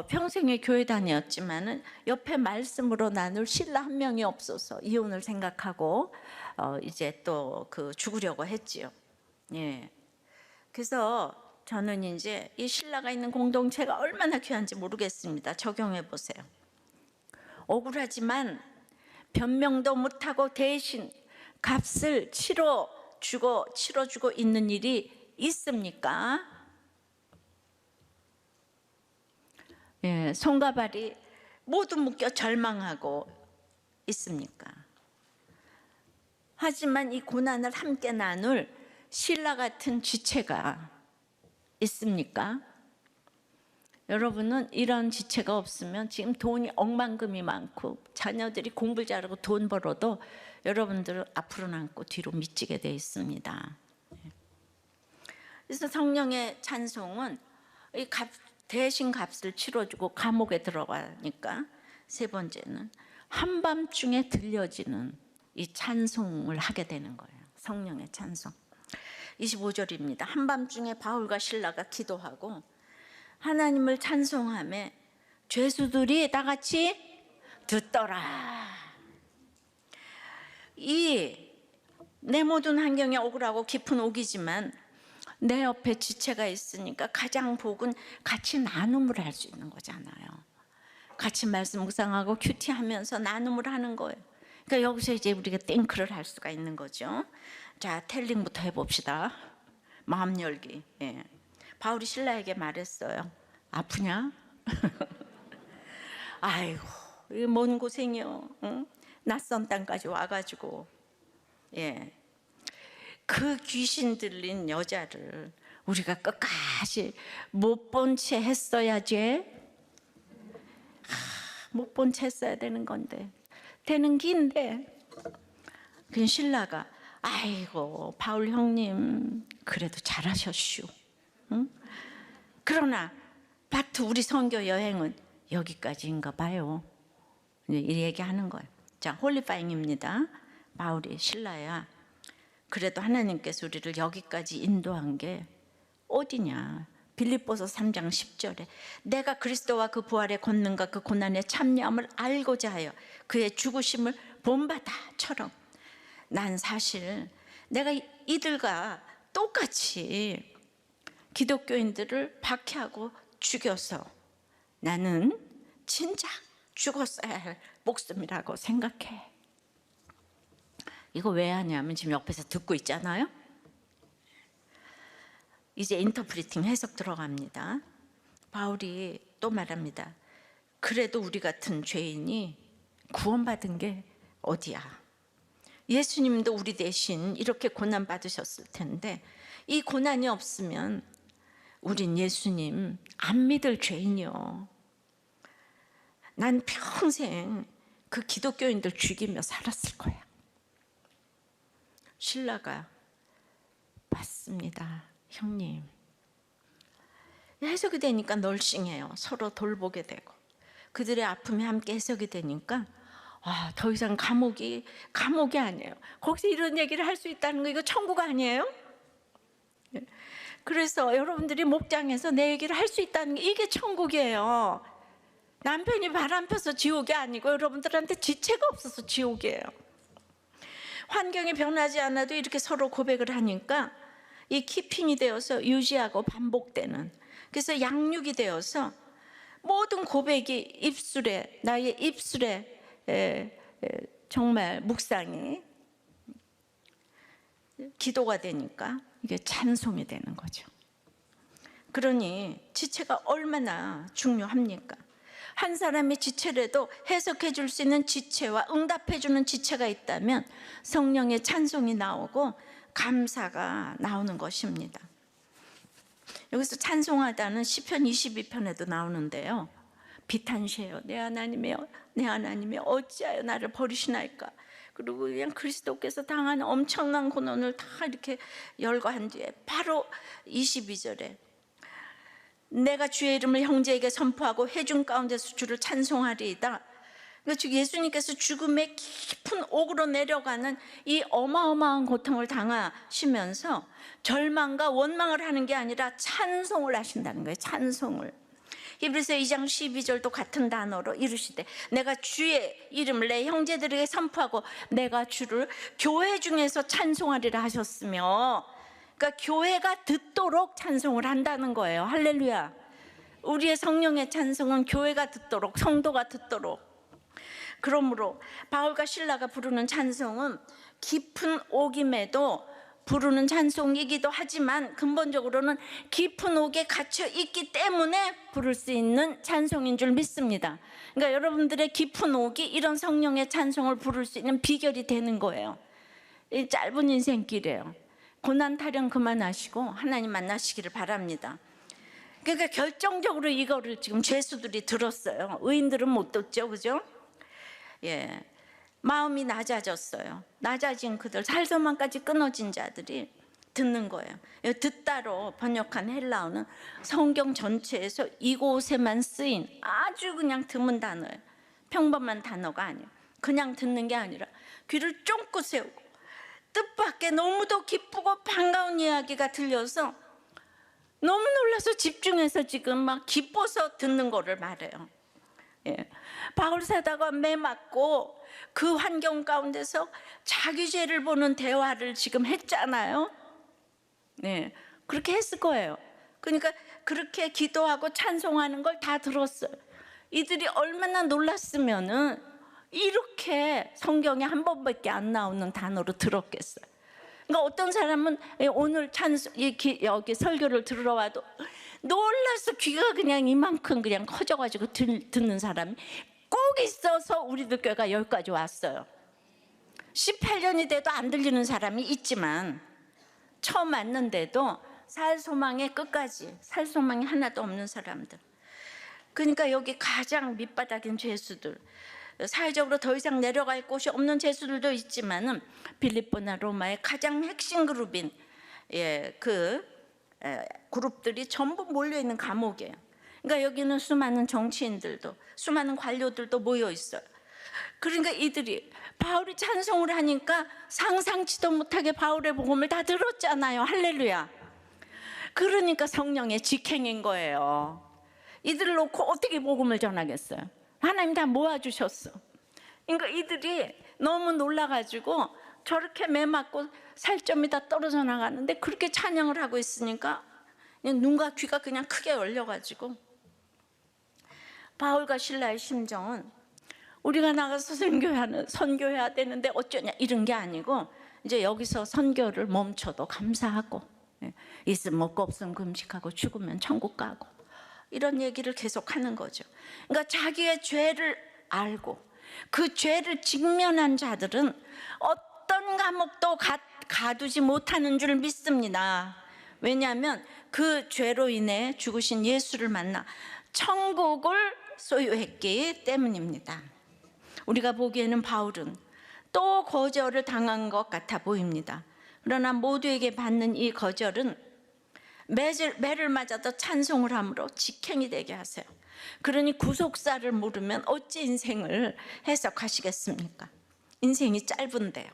평생에 교회 다녔지만은 옆에 말씀으로 나눌 신라 한 명이 없어서 이혼을 생각하고 이제 또 죽으려고 했지요. 그래서 저는 이제 이 신라가 있는 공동체가 얼마나 귀한지 모르겠습니다. 적용해 보세요. 억울하지만 변명도 못하고 대신 값을 치러주고 있는 일이 있습니까? 손과 발이 모두 묶여 절망하고 있습니까? 하지만 이 고난을 함께 나눌 신라 같은 지체가 있습니까? 여러분은 이런 지체가 없으면 지금 돈이 억만금이 많고 자녀들이 공부를 잘하고 돈 벌어도 여러분들은 앞으로 남고 뒤로 미치게 돼 있습니다. 그래서 성령의 찬송은 대신 값을 치러주고 감옥에 들어가니까 세 번째는 한밤중에 들려지는 이 찬송을 하게 되는 거예요. 성령의 찬송. 25절입니다. 한밤중에 바울과 신라가 기도하고 하나님을 찬송하며 죄수들이 다 같이 듣더라. 내 모든 환경이 억울하고 깊은 옥이지만 내 옆에 지체가 있으니까 가장 복은 같이 나눔을 할 수 있는 거잖아요. 같이 말씀 묵상하고 큐티하면서 나눔을 하는 거예요. 그러니까 여기서 이제 우리가 땡크를 할 수가 있는 거죠. 자, 텔링부터 해봅시다. 마음 열기. 바울이 신라에게 말했어요. 아프냐? 아이고, 이게 뭔 고생이요. 응? 낯선 땅까지 와가지고. 그 귀신 들린 여자를 우리가 끝까지 못 본 채 했어야지. 못 본 채 했어야 되는 건데. 되는 긴데. 그 신라가 아이고 바울 형님 그래도 잘하셨슈. 응? 그러나 바트 우리 선교 여행은 여기까지인가 봐요. 이 얘기하는 거예요. 자, 홀리파잉입니다. 바울이 신라야. 그래도 하나님께서 우리를 여기까지 인도한 게 어디냐. 빌립보서 3장 10절에 내가 그리스도와 그 부활의 권능과 그 고난의 참여함을 알고자 하여 그의 죽으심을 본바다처럼 난 사실 내가 이들과 똑같이 기독교인들을 박해하고 죽여서 나는 진작 죽었어야 할 목숨이라고 생각해. 이거 왜 하냐면 지금 옆에서 듣고 있잖아요. 이제 인터프리팅 해석 들어갑니다. 바울이 또 말합니다. 그래도 우리 같은 죄인이 구원받은 게 어디야? 예수님도 우리 대신 이렇게 고난 받으셨을 텐데 이 고난이 없으면 우린 예수님 안 믿을 죄인이요. 난 평생 그 기독교인들 죽이며 살았을 거야. 신라가 맞습니다, 형님. 해석이 되니까 널싱해요. 서로 돌보게 되고 그들의 아픔이 함께 해석이 되니까 더 이상 감옥이 아니에요. 거기서 이런 얘기를 할 수 있다는 거 이거 천국 아니에요? 그래서 여러분들이 목장에서 내 얘기를 할 수 있다는 게 이게 천국이에요. 남편이 바람 펴서 지옥이 아니고 여러분들한테 지체가 없어서 지옥이에요. 환경이 변하지 않아도 이렇게 서로 고백을 하니까 이 키핑이 되어서 유지하고 반복되는, 그래서 양육이 되어서 모든 고백이 나의 입술에 정말 묵상이 기도가 되니까 이게 찬송이 되는 거죠. 그러니 지체가 얼마나 중요합니까? 한 사람의 지체라도 해석해 줄 수 있는 지체와 응답해 주는 지체가 있다면 성령의 찬송이 나오고 감사가 나오는 것입니다. 여기서 찬송하다는 시편 22편에도 나오는데요. 비탄시해요. 내 하나님이여, 내 하나님이여, 어찌하여 나를 버리시나이까. 그리고 그냥 그리스도께서 당한 엄청난 고난을 다 이렇게 열거한 뒤에 바로 22절에 내가 주의 이름을 형제에게 선포하고 회중 가운데서 주를 찬송하리이다. 그러니까 즉 예수님께서 죽음의 깊은 옥으로 내려가는 이 어마어마한 고통을 당하시면서 절망과 원망을 하는 게 아니라 찬송을 하신다는 거예요. 찬송을. 히브리서 2장 12절도 같은 단어로 이르시되 내가 주의 이름을 내 형제들에게 선포하고 내가 주를 교회 중에서 찬송하리라 하셨으며, 그러니까 교회가 듣도록 찬송을 한다는 거예요. 할렐루야. 우리의 성령의 찬송은 교회가 듣도록, 성도가 듣도록. 그러므로 바울과 실라가 부르는 찬송은 깊은 옥임에도 부르는 찬송이기도 하지만 근본적으로는 깊은 옥에 갇혀 있기 때문에 부를 수 있는 찬송인 줄 믿습니다. 그러니까 여러분들의 깊은 옥이 이런 성령의 찬송을 부를 수 있는 비결이 되는 거예요. 이 짧은 인생길이에요. 고난 타령 그만하시고 하나님 만나시기를 바랍니다. 그러니까 결정적으로 이거를 지금 죄수들이 들었어요. 의인들은 못 듣죠, 그죠? 예. 마음이 낮아졌어요. 낮아진 그들, 살소망까지 끊어진 자들이 듣는 거예요. 듣다로 번역한 헬라어는 성경 전체에서 이곳에만 쓰인 아주 그냥 드문 단어예요. 평범한 단어가 아니에요. 그냥 듣는 게 아니라 귀를 쫑긋 세우고 뜻밖의 너무도 기쁘고 반가운 이야기가 들려서 너무 놀라서 집중해서 지금 막 기뻐서 듣는 거를 말해요. 예. 바울 사도가 매 맞고 그 환경 가운데서 자기 죄를 보는 대화를 지금 했잖아요. 네, 그렇게 했을 거예요. 그러니까 그렇게 기도하고 찬송하는 걸 다 들었어요. 이들이 얼마나 놀랐으면은 이렇게 성경에 한 번밖에 안 나오는 단어로 들었겠어요. 그러니까 어떤 사람은 오늘 여기 설교를 들으러 와도 놀라서 귀가 그냥 이만큼 그냥 커져가지고 듣는 사람이 꼭 있어서 우리들 교회가 여기까지 왔어요. 18년이 돼도 안 들리는 사람이 있지만 처음 왔는데도 살소망의 끝까지, 살소망이 하나도 없는 사람들. 그러니까 여기 가장 밑바닥인 죄수들, 사회적으로 더 이상 내려갈 곳이 없는 죄수들도 있지만은 빌립보나 로마의 가장 핵심 그룹인 그룹들이 전부 몰려있는 감옥이에요. 그러니까 여기는 수많은 정치인들도, 수많은 관료들도 모여 있어요. 그러니까 이들이 바울이 찬송을 하니까 상상치도 못하게 바울의 복음을 다 들었잖아요. 할렐루야. 그러니까 성령의 직행인 거예요. 이들을 놓고 어떻게 복음을 전하겠어요? 하나님 다 모아주셨어. 그러니까 이들이 너무 놀라가지고 저렇게 매 맞고 살점이 다 떨어져 나가는데 그렇게 찬양을 하고 있으니까 눈과 귀가 그냥 크게 열려가지고, 바울과 실라의 심정은 우리가 나가서 선교해야 되는데 어쩌냐 이런 게 아니고, 이제 여기서 선교를 멈춰도 감사하고, 있으면 먹고 없으면 금식하고 죽으면 천국 가고, 이런 얘기를 계속 하는 거죠. 그러니까 자기의 죄를 알고 그 죄를 직면한 자들은 어떤 감옥도 가두지 못하는 줄 믿습니다. 왜냐하면 그 죄로 인해 죽으신 예수를 만나 천국을 소유했기 때문입니다. 우리가 보기에는 바울은 또 거절을 당한 것 같아 보입니다. 그러나 모두에게 받는 이 거절은 매를 맞아도 찬송을 함으로 직행이 되게 하세요. 그러니 구속사를 모르면 어찌 인생을 해석하시겠습니까? 인생이 짧은데요.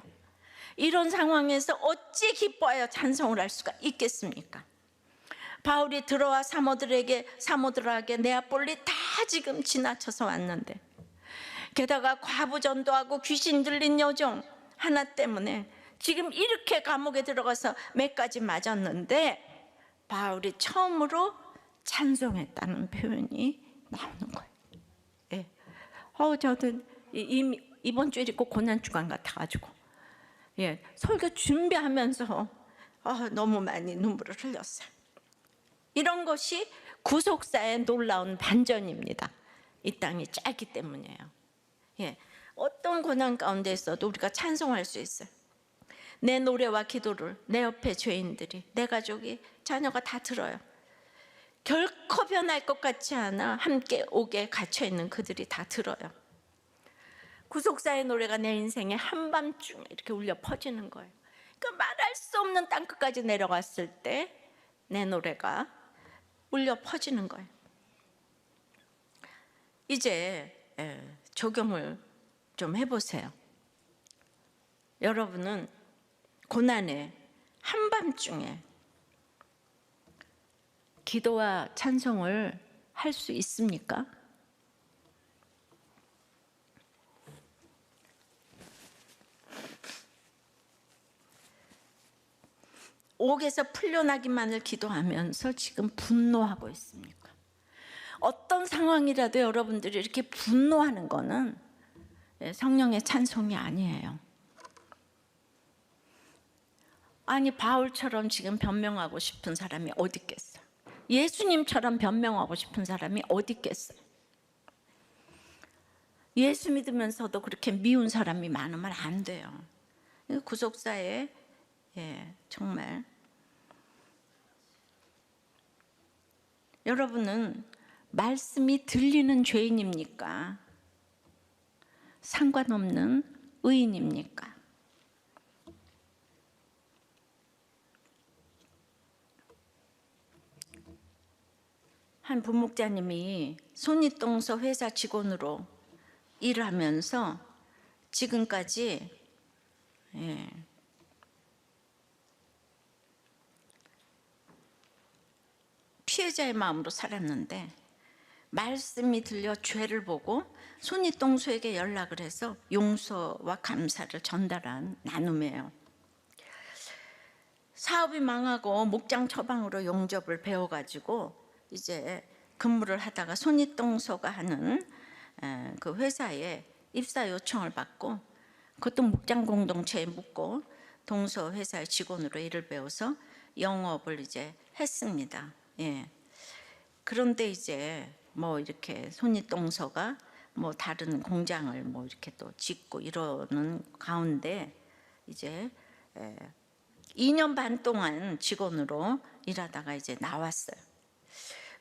이런 상황에서 어찌 기뻐하여 찬송을 할 수가 있겠습니까? 바울이 들어와 사모들에게 네아폴리 다 지금 지나쳐서 왔는데, 게다가 과부전도하고 귀신 들린 여종 하나 때문에 지금 이렇게 감옥에 들어가서 몇가지 맞았는데 바울이 처음으로 찬송했다는 표현이 나오는 거예요. 예. 저는 이번 주에 꼭 고난주간 같아가지고, 예, 설교 준비하면서 너무 많이 눈물을 흘렸어요. 이런 것이 구속사의 놀라운 반전입니다. 이 땅이 짧기 때문이에요. 예, 어떤 고난 가운데 있어도 우리가 찬송할 수 있어요. 내 노래와 기도를 내 옆에 죄인들이, 내 가족이, 자녀가 다 들어요. 결코 변할 것 같지 않아 함께 옥에 갇혀있는 그들이 다 들어요. 구속사의 노래가 내 인생의 한밤중에 이렇게 울려 퍼지는 거예요. 그러니까 말할 수 없는 땅끝까지 내려갔을 때 내 노래가 울려 퍼지는 거예요. 이제 적용을 좀 해보세요. 여러분은 고난의 한밤중에 기도와 찬송을 할 수 있습니까? 옥에서 풀려나기만을 기도하면서 지금 분노하고 있습니까? 어떤 상황이라도 여러분들이 이렇게 분노하는 거는 성령의 찬송이 아니에요. 아니, 바울처럼 지금 변명하고 싶은 사람이 어디 있겠어? 예수님처럼 변명하고 싶은 사람이 어디 있겠어? 예수 믿으면서도 그렇게 미운 사람이 많으면 안 돼요. 구속사에 정말 여러분은 말씀이 들리는 죄인입니까? 상관없는 의인입니까? 한 부목자님이 손윗동서 회사 직원으로 일을 하면서 지금까지 피해자의 마음으로 살았는데, 말씀이 들려 죄를 보고 손윗동서에게 연락을 해서 용서와 감사를 전달한 나눔이에요. 사업이 망하고 목장 처방으로 용접을 배워가지고 이제 근무를 하다가 손윗동서가 하는 그 회사에 입사 요청을 받고, 그것도 목장 공동체에 묻고 동서 회사의 직원으로 일을 배워서 영업을 이제 했습니다. 예. 그런데 이제 뭐 이렇게 손윗동서가 뭐 다른 공장을 뭐 이렇게 또 짓고 이러는 가운데 이제 2년 반 동안 직원으로 일하다가 이제 나왔어요.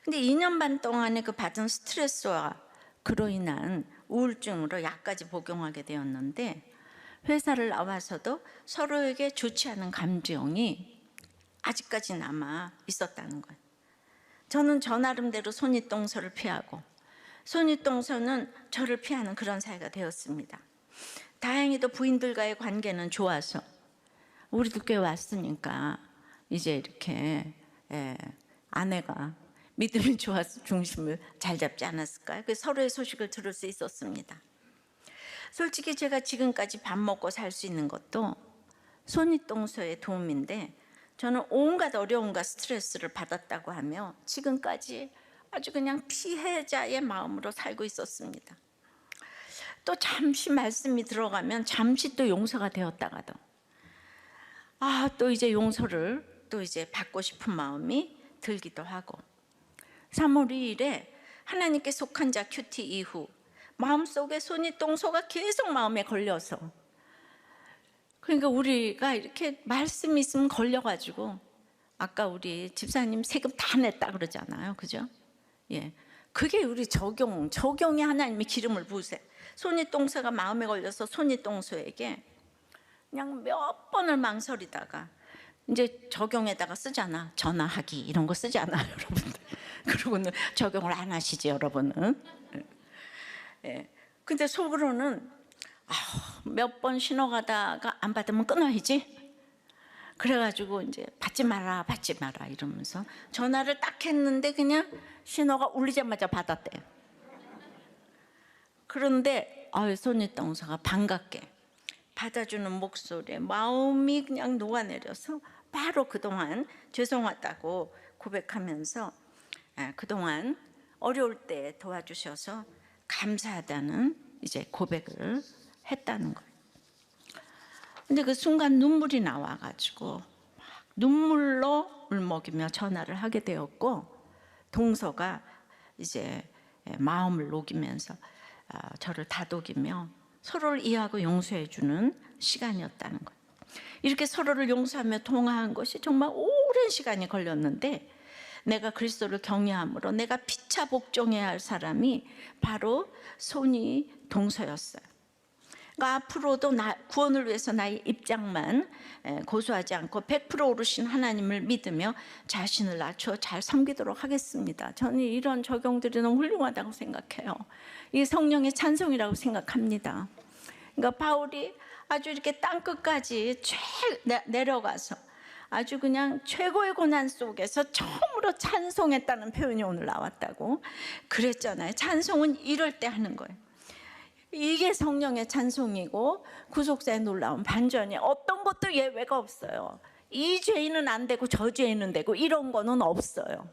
근데 2년 반 동안에 그 받은 스트레스와 그로 인한 우울증으로 약까지 복용하게 되었는데, 회사를 나와서도 서로에게 좋지 않은 감정이 아직까지 남아 있었다는 거예요. 저는 저 나름대로 손윗동서를 피하고 손윗동서는 저를 피하는 그런 사이가 되었습니다. 다행히도 부인들과의 관계는 좋아서 우리도 꽤 왔으니까 이제 이렇게 아내가 믿음이 좋아서 중심을 잘 잡지 않았을까요? 그래서 서로의 소식을 들을 수 있었습니다. 솔직히 제가 지금까지 밥 먹고 살 수 있는 것도 손윗동서의 도움인데, 저는 온갖 어려움과 스트레스를 받았다고 하며 지금까지 아주 그냥 피해자의 마음으로 살고 있었습니다. 또 잠시 말씀이 들어가면 잠시 또 용서가 되었다가도 또 이제 용서를 또 이제 받고 싶은 마음이 들기도 하고, 3월 2일에 하나님께 속한 자 큐티 이후 마음속에 손윗동서가 계속 마음에 걸려서, 그러니까 우리가 이렇게 말씀이 있으면 걸려가지고, 아까 우리 집사님 세금 다 냈다 그러잖아요, 그죠? 예, 그게 우리 적용에 하나님이 기름을 부으세요. 손윗동서가 마음에 걸려서 손윗동서에게 그냥 몇 번을 망설이다가 이제 적용에다가 쓰잖아. 전화하기 이런 거 쓰잖아요, 여러분들. 그러고는 적용을 안 하시지, 여러분은. 예. 근데 속으로는 몇 번 신호 가다가 안 받으면 끊어야지. 그래가지고 이제 받지 마라 이러면서 전화를 딱 했는데 그냥 신호가 울리자마자 받았대요. 그런데 손윗동서가 반갑게 받아주는 목소리에 마음이 그냥 녹아내려서 바로 그동안 죄송하다고 고백하면서 그동안 어려울 때 도와주셔서 감사하다는 이제 고백을 했다는 거예요. 근데 그 순간 눈물이 나와가지고 막 눈물로 울먹이며 전화를 하게 되었고, 동서가 이제 마음을 녹이면서 저를 다독이며 서로를 이해하고 용서해주는 시간이었다는 거예요. 이렇게 서로를 용서하며 통화한 것이 정말 오랜 시간이 걸렸는데, 내가 그리스도를 경외함으로 내가 피차 복종해야 할 사람이 바로 손윗동서였어요. 그러니까 앞으로도 구원을 위해서 나의 입장만 고수하지 않고 100% 오르신 하나님을 믿으며 자신을 낮춰 잘 섬기도록 하겠습니다. 저는 이런 적용들이 너무 훌륭하다고 생각해요. 이 성령의 찬송이라고 생각합니다. 그러니까 바울이 아주 이렇게 땅끝까지 내려가서 아주 그냥 최고의 고난 속에서 처음으로 찬송했다는 표현이 오늘 나왔다고 그랬잖아요. 찬송은 이럴 때 하는 거예요. 이게 성령의 찬송이고 구속사의 놀라운 반전이 어떤 것도 예외가 없어요. 이 죄인은 안 되고 저 죄인은 되고 이런 거는 없어요.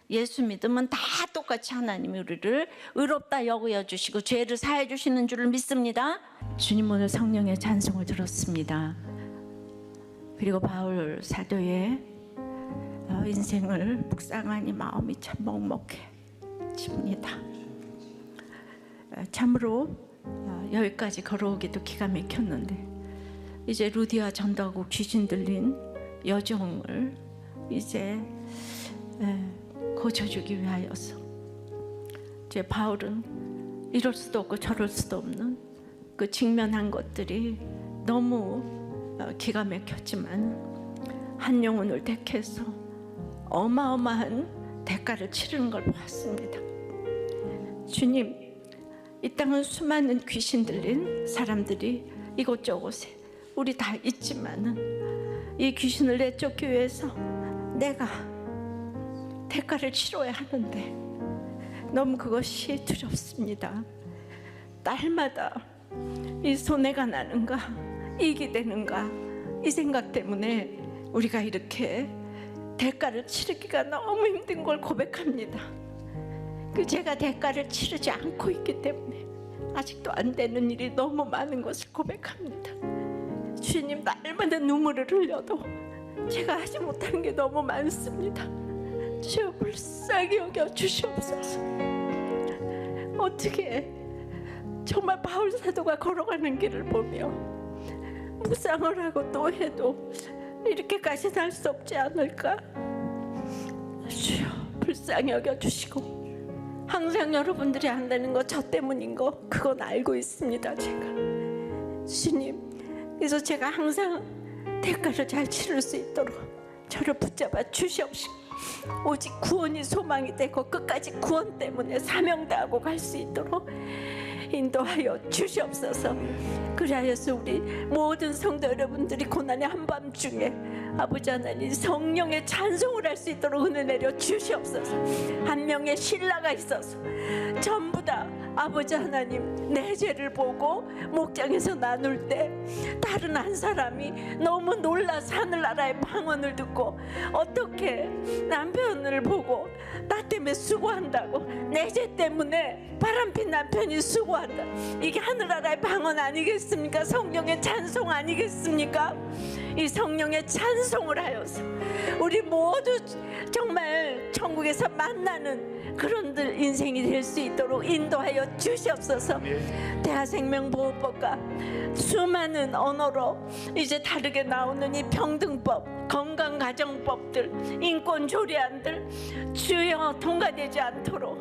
예수 믿으면 다 똑같이 하나님이 우리를 의롭다 여겨주시고 죄를 사해 주시는 줄을 믿습니다. 주님, 오늘 성령의 찬송을 들었습니다. 그리고 바울 사도의 인생을 묵상하니 마음이 참 먹먹해집니다. 참으로 여기까지 걸어오기도 기가 막혔는데, 이제 루디와 전도하고 귀신 들린 여종을 이제 고쳐주기 위하여서, 이제 바울은 이럴 수도 없고 저럴 수도 없는 그 직면한 것들이 너무 기가 막혔지만 한 영혼을 택해서 어마어마한 대가를 치르는 걸 보았습니다. 주님, 이 땅은 수많은 귀신 들린 사람들이 이곳저곳에 우리 다 있지만은 이 귀신을 내쫓기 위해서 내가 대가를 치러야 하는데 너무 그것이 두렵습니다. 날마다 이 손해가 나는가 이익이 되는가 이 생각 때문에 우리가 이렇게 대가를 치르기가 너무 힘든 걸 고백합니다. 제가 대가를 치르지 않고 있기 때문에 아직도 안 되는 일이 너무 많은 것을 고백합니다. 주님, 날마다 눈물을 흘려도 제가 하지 못하는 게 너무 많습니다. 주여, 불쌍히 여겨 주시옵소서. 어떻게 정말 바울 사도가 걸어가는 길을 보며 묵상을 하고 또 해도 이렇게까지 살 수 없지 않을까? 주여, 불쌍히 여겨 주시고, 항상 여러분들이 한다는 거 저 때문인 거 그건 알고 있습니다. 제가 주님, 그래서 제가 항상 대가를 잘 치를 수 있도록 저를 붙잡아 주시옵시고, 오직 구원이 소망이 되고 끝까지 구원 때문에 사명다하고 갈 수 있도록 인도하여 주시옵소서. 그리하여서 우리 모든 성도 여러분들이 고난의 한밤중에 아버지 하나님 성령의 찬송을 할 수 있도록 은혜 내려 주시옵소서. 한 명의 신라가 있어서 전부 다 아버지 하나님 내 죄를 보고 목장에서 나눌 때 다른 한 사람이 너무 놀라서 하늘나라의 방언을 듣고 어떻게 남편을 보고 나 때문에 수고한다고, 내 죄 때문에 바람핀 남편이 수고한다, 이게 하늘나라의 방언 아니겠습니까? 성령의 찬송 아니겠습니까? 이 성령의 찬송을 하여서 우리 모두 정말 천국에서 만나는 그런들 인생이 될 수 있도록 인도하여 주시옵소서. 대하생명보호법과 수많은 언어로 이제 다르게 나오는 이 평등법, 건강가정법들, 인권조례안들 주여 통과되지 않도록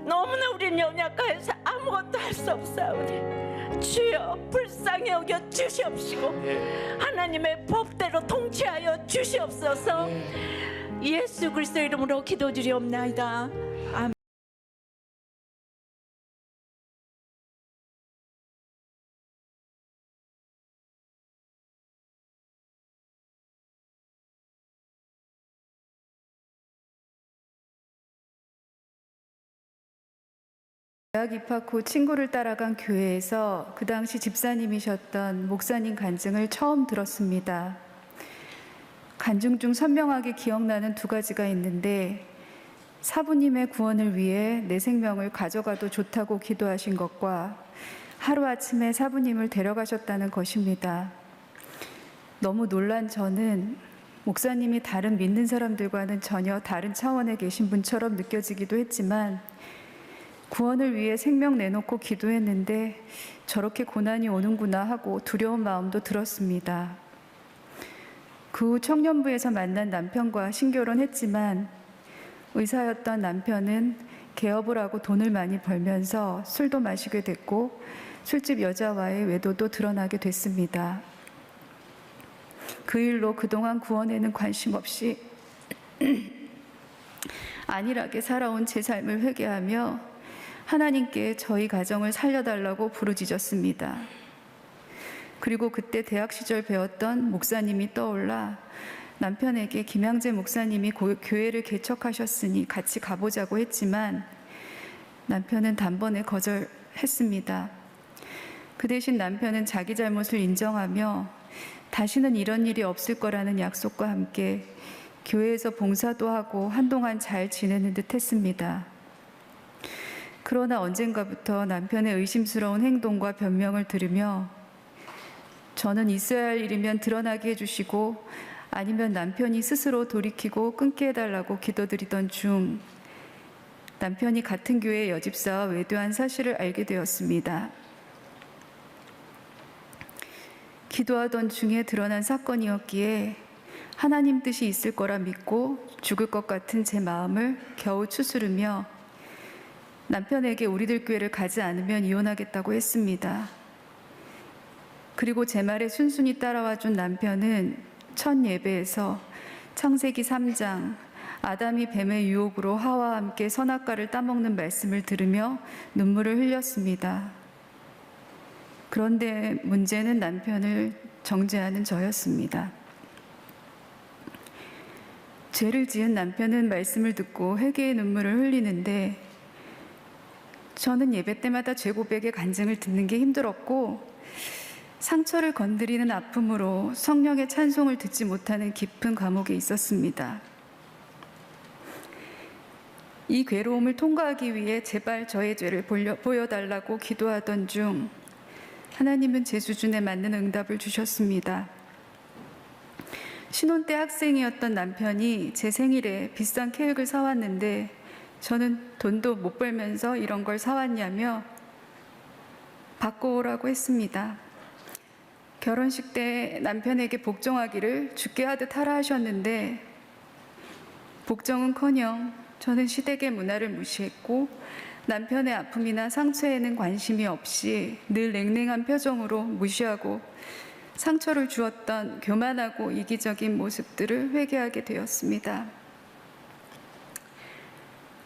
너무나 우리는 연약해서 아무것도 할 수 없사오니 주여 불쌍히 여겨 주시옵시고 하나님의 법대로 통치하여 주시옵소서. 예수 그리스도 이름으로 기도드리옵나이다. 아멘. 대학 입학 후 친구를 따라간 교회에서 그 당시 집사님이셨던 목사님 간증을 처음 들었습니다. 간증 중 선명하게 기억나는 두 가지가 있는데, 사부님의 구원을 위해 내 생명을 가져가도 좋다고 기도하신 것과 하루아침에 사부님을 데려가셨다는 것입니다. 너무 놀란 저는 목사님이 다른 믿는 사람들과는 전혀 다른 차원에 계신 분처럼 느껴지기도 했지만, 구원을 위해 생명 내놓고 기도했는데 저렇게 고난이 오는구나 하고 두려운 마음도 들었습니다. 그 후 청년부에서 만난 남편과 신결혼했지만 의사였던 남편은 개업을 하고 돈을 많이 벌면서 술도 마시게 됐고 술집 여자와의 외도도 드러나게 됐습니다. 그 일로 그동안 구원에는 관심 없이 안일하게 살아온 제 삶을 회개하며 하나님께 저희 가정을 살려달라고 부르짖었습니다. 그리고 그때 대학 시절 배웠던 목사님이 떠올라 남편에게 김양재 목사님이 교회를 개척하셨으니 같이 가보자고 했지만 남편은 단번에 거절했습니다. 그 대신 남편은 자기 잘못을 인정하며 다시는 이런 일이 없을 거라는 약속과 함께 교회에서 봉사도 하고 한동안 잘 지내는 듯 했습니다. 그러나 언젠가부터 남편의 의심스러운 행동과 변명을 들으며 저는 있어야 할 일이면 드러나게 해주시고 아니면 남편이 스스로 돌이키고 끊게 해달라고 기도드리던 중 남편이 같은 교회의 여집사와 외도한 사실을 알게 되었습니다. 기도하던 중에 드러난 사건이었기에 하나님 뜻이 있을 거라 믿고 죽을 것 같은 제 마음을 겨우 추스르며 남편에게 우리들 교회를 가지 않으면 이혼하겠다고 했습니다. 그리고 제 말에 순순히 따라와 준 남편은 첫 예배에서 창세기 3장 아담이 뱀의 유혹으로 하와와 함께 선악과를 따먹는 말씀을 들으며 눈물을 흘렸습니다. 그런데 문제는 남편을 정죄하는 저였습니다. 죄를 지은 남편은 말씀을 듣고 회개의 눈물을 흘리는데 저는 예배 때마다 죄 고백의 간증을 듣는 게 힘들었고 상처를 건드리는 아픔으로 성령의 찬송을 듣지 못하는 깊은 감옥에 있었습니다. 이 괴로움을 통과하기 위해 제발 저의 죄를 보여달라고 기도하던 중 하나님은 제 수준에 맞는 응답을 주셨습니다. 신혼 때 학생이었던 남편이 제 생일에 비싼 케이크를 사왔는데 저는 돈도 못 벌면서 이런 걸 사왔냐며 바꿔오라고 했습니다. 결혼식 때 남편에게 복종하기를 죽게 하듯 하라 하셨는데 복종은커녕 저는 시댁의 문화를 무시했고 남편의 아픔이나 상처에는 관심이 없이 늘 냉랭한 표정으로 무시하고 상처를 주었던 교만하고 이기적인 모습들을 회개하게 되었습니다.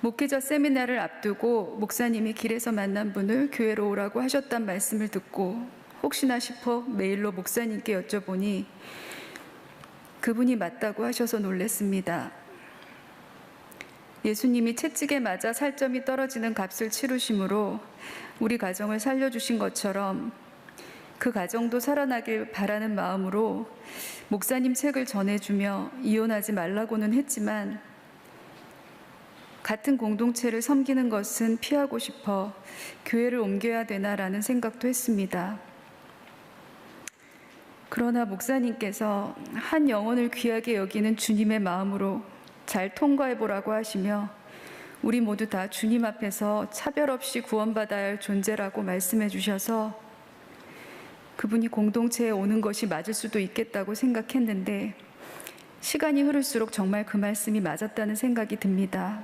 목회자 세미나를 앞두고 목사님이 길에서 만난 분을 교회로 오라고 하셨단 말씀을 듣고 혹시나 싶어 메일로 목사님께 여쭤보니 그분이 맞다고 하셔서 놀랐습니다. 예수님이 채찍에 맞아 살점이 떨어지는 값을 치르심으로 우리 가정을 살려주신 것처럼 그 가정도 살아나길 바라는 마음으로 목사님 책을 전해주며 이혼하지 말라고는 했지만 같은 공동체를 섬기는 것은 피하고 싶어 교회를 옮겨야 되나라는 생각도 했습니다. 그러나 목사님께서 한 영혼을 귀하게 여기는 주님의 마음으로 잘 통과해 보라고 하시며 우리 모두 다 주님 앞에서 차별 없이 구원받아야 할 존재라고 말씀해 주셔서 그분이 공동체에 오는 것이 맞을 수도 있겠다고 생각했는데 시간이 흐를수록 정말 그 말씀이 맞았다는 생각이 듭니다.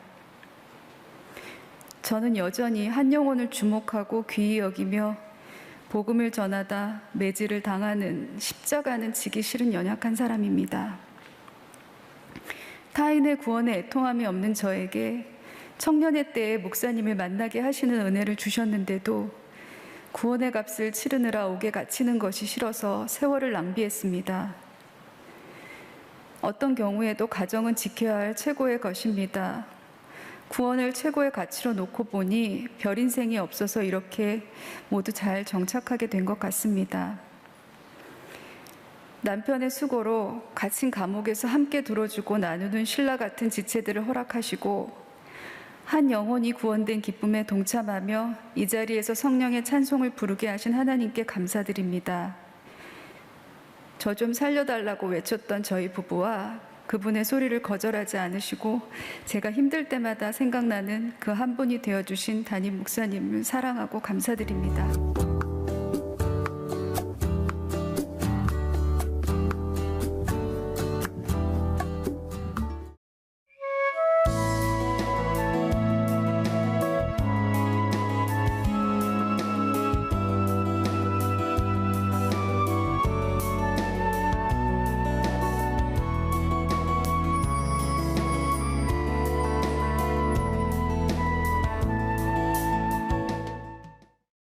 저는 여전히 한 영혼을 주목하고 귀히 여기며 복음을 전하다 매질을 당하는 십자가는 지기 싫은 연약한 사람입니다. 타인의 구원에 애통함이 없는 저에게 청년의 때에 목사님을 만나게 하시는 은혜를 주셨는데도 구원의 값을 치르느라 옥에 갇히는 것이 싫어서 세월을 낭비했습니다. 어떤 경우에도 가정은 지켜야 할 최고의 것입니다. 구원을 최고의 가치로 놓고 보니 별 인생이 없어서 이렇게 모두 잘 정착하게 된 것 같습니다. 남편의 수고로 갇힌 감옥에서 함께 들어주고 나누는 신라 같은 지체들을 허락하시고 한 영혼이 구원된 기쁨에 동참하며 이 자리에서 성령의 찬송을 부르게 하신 하나님께 감사드립니다. 저 좀 살려달라고 외쳤던 저희 부부와 그분의 소리를 거절하지 않으시고 제가 힘들 때마다 생각나는 그 한 분이 되어주신 담임 목사님을 사랑하고 감사드립니다.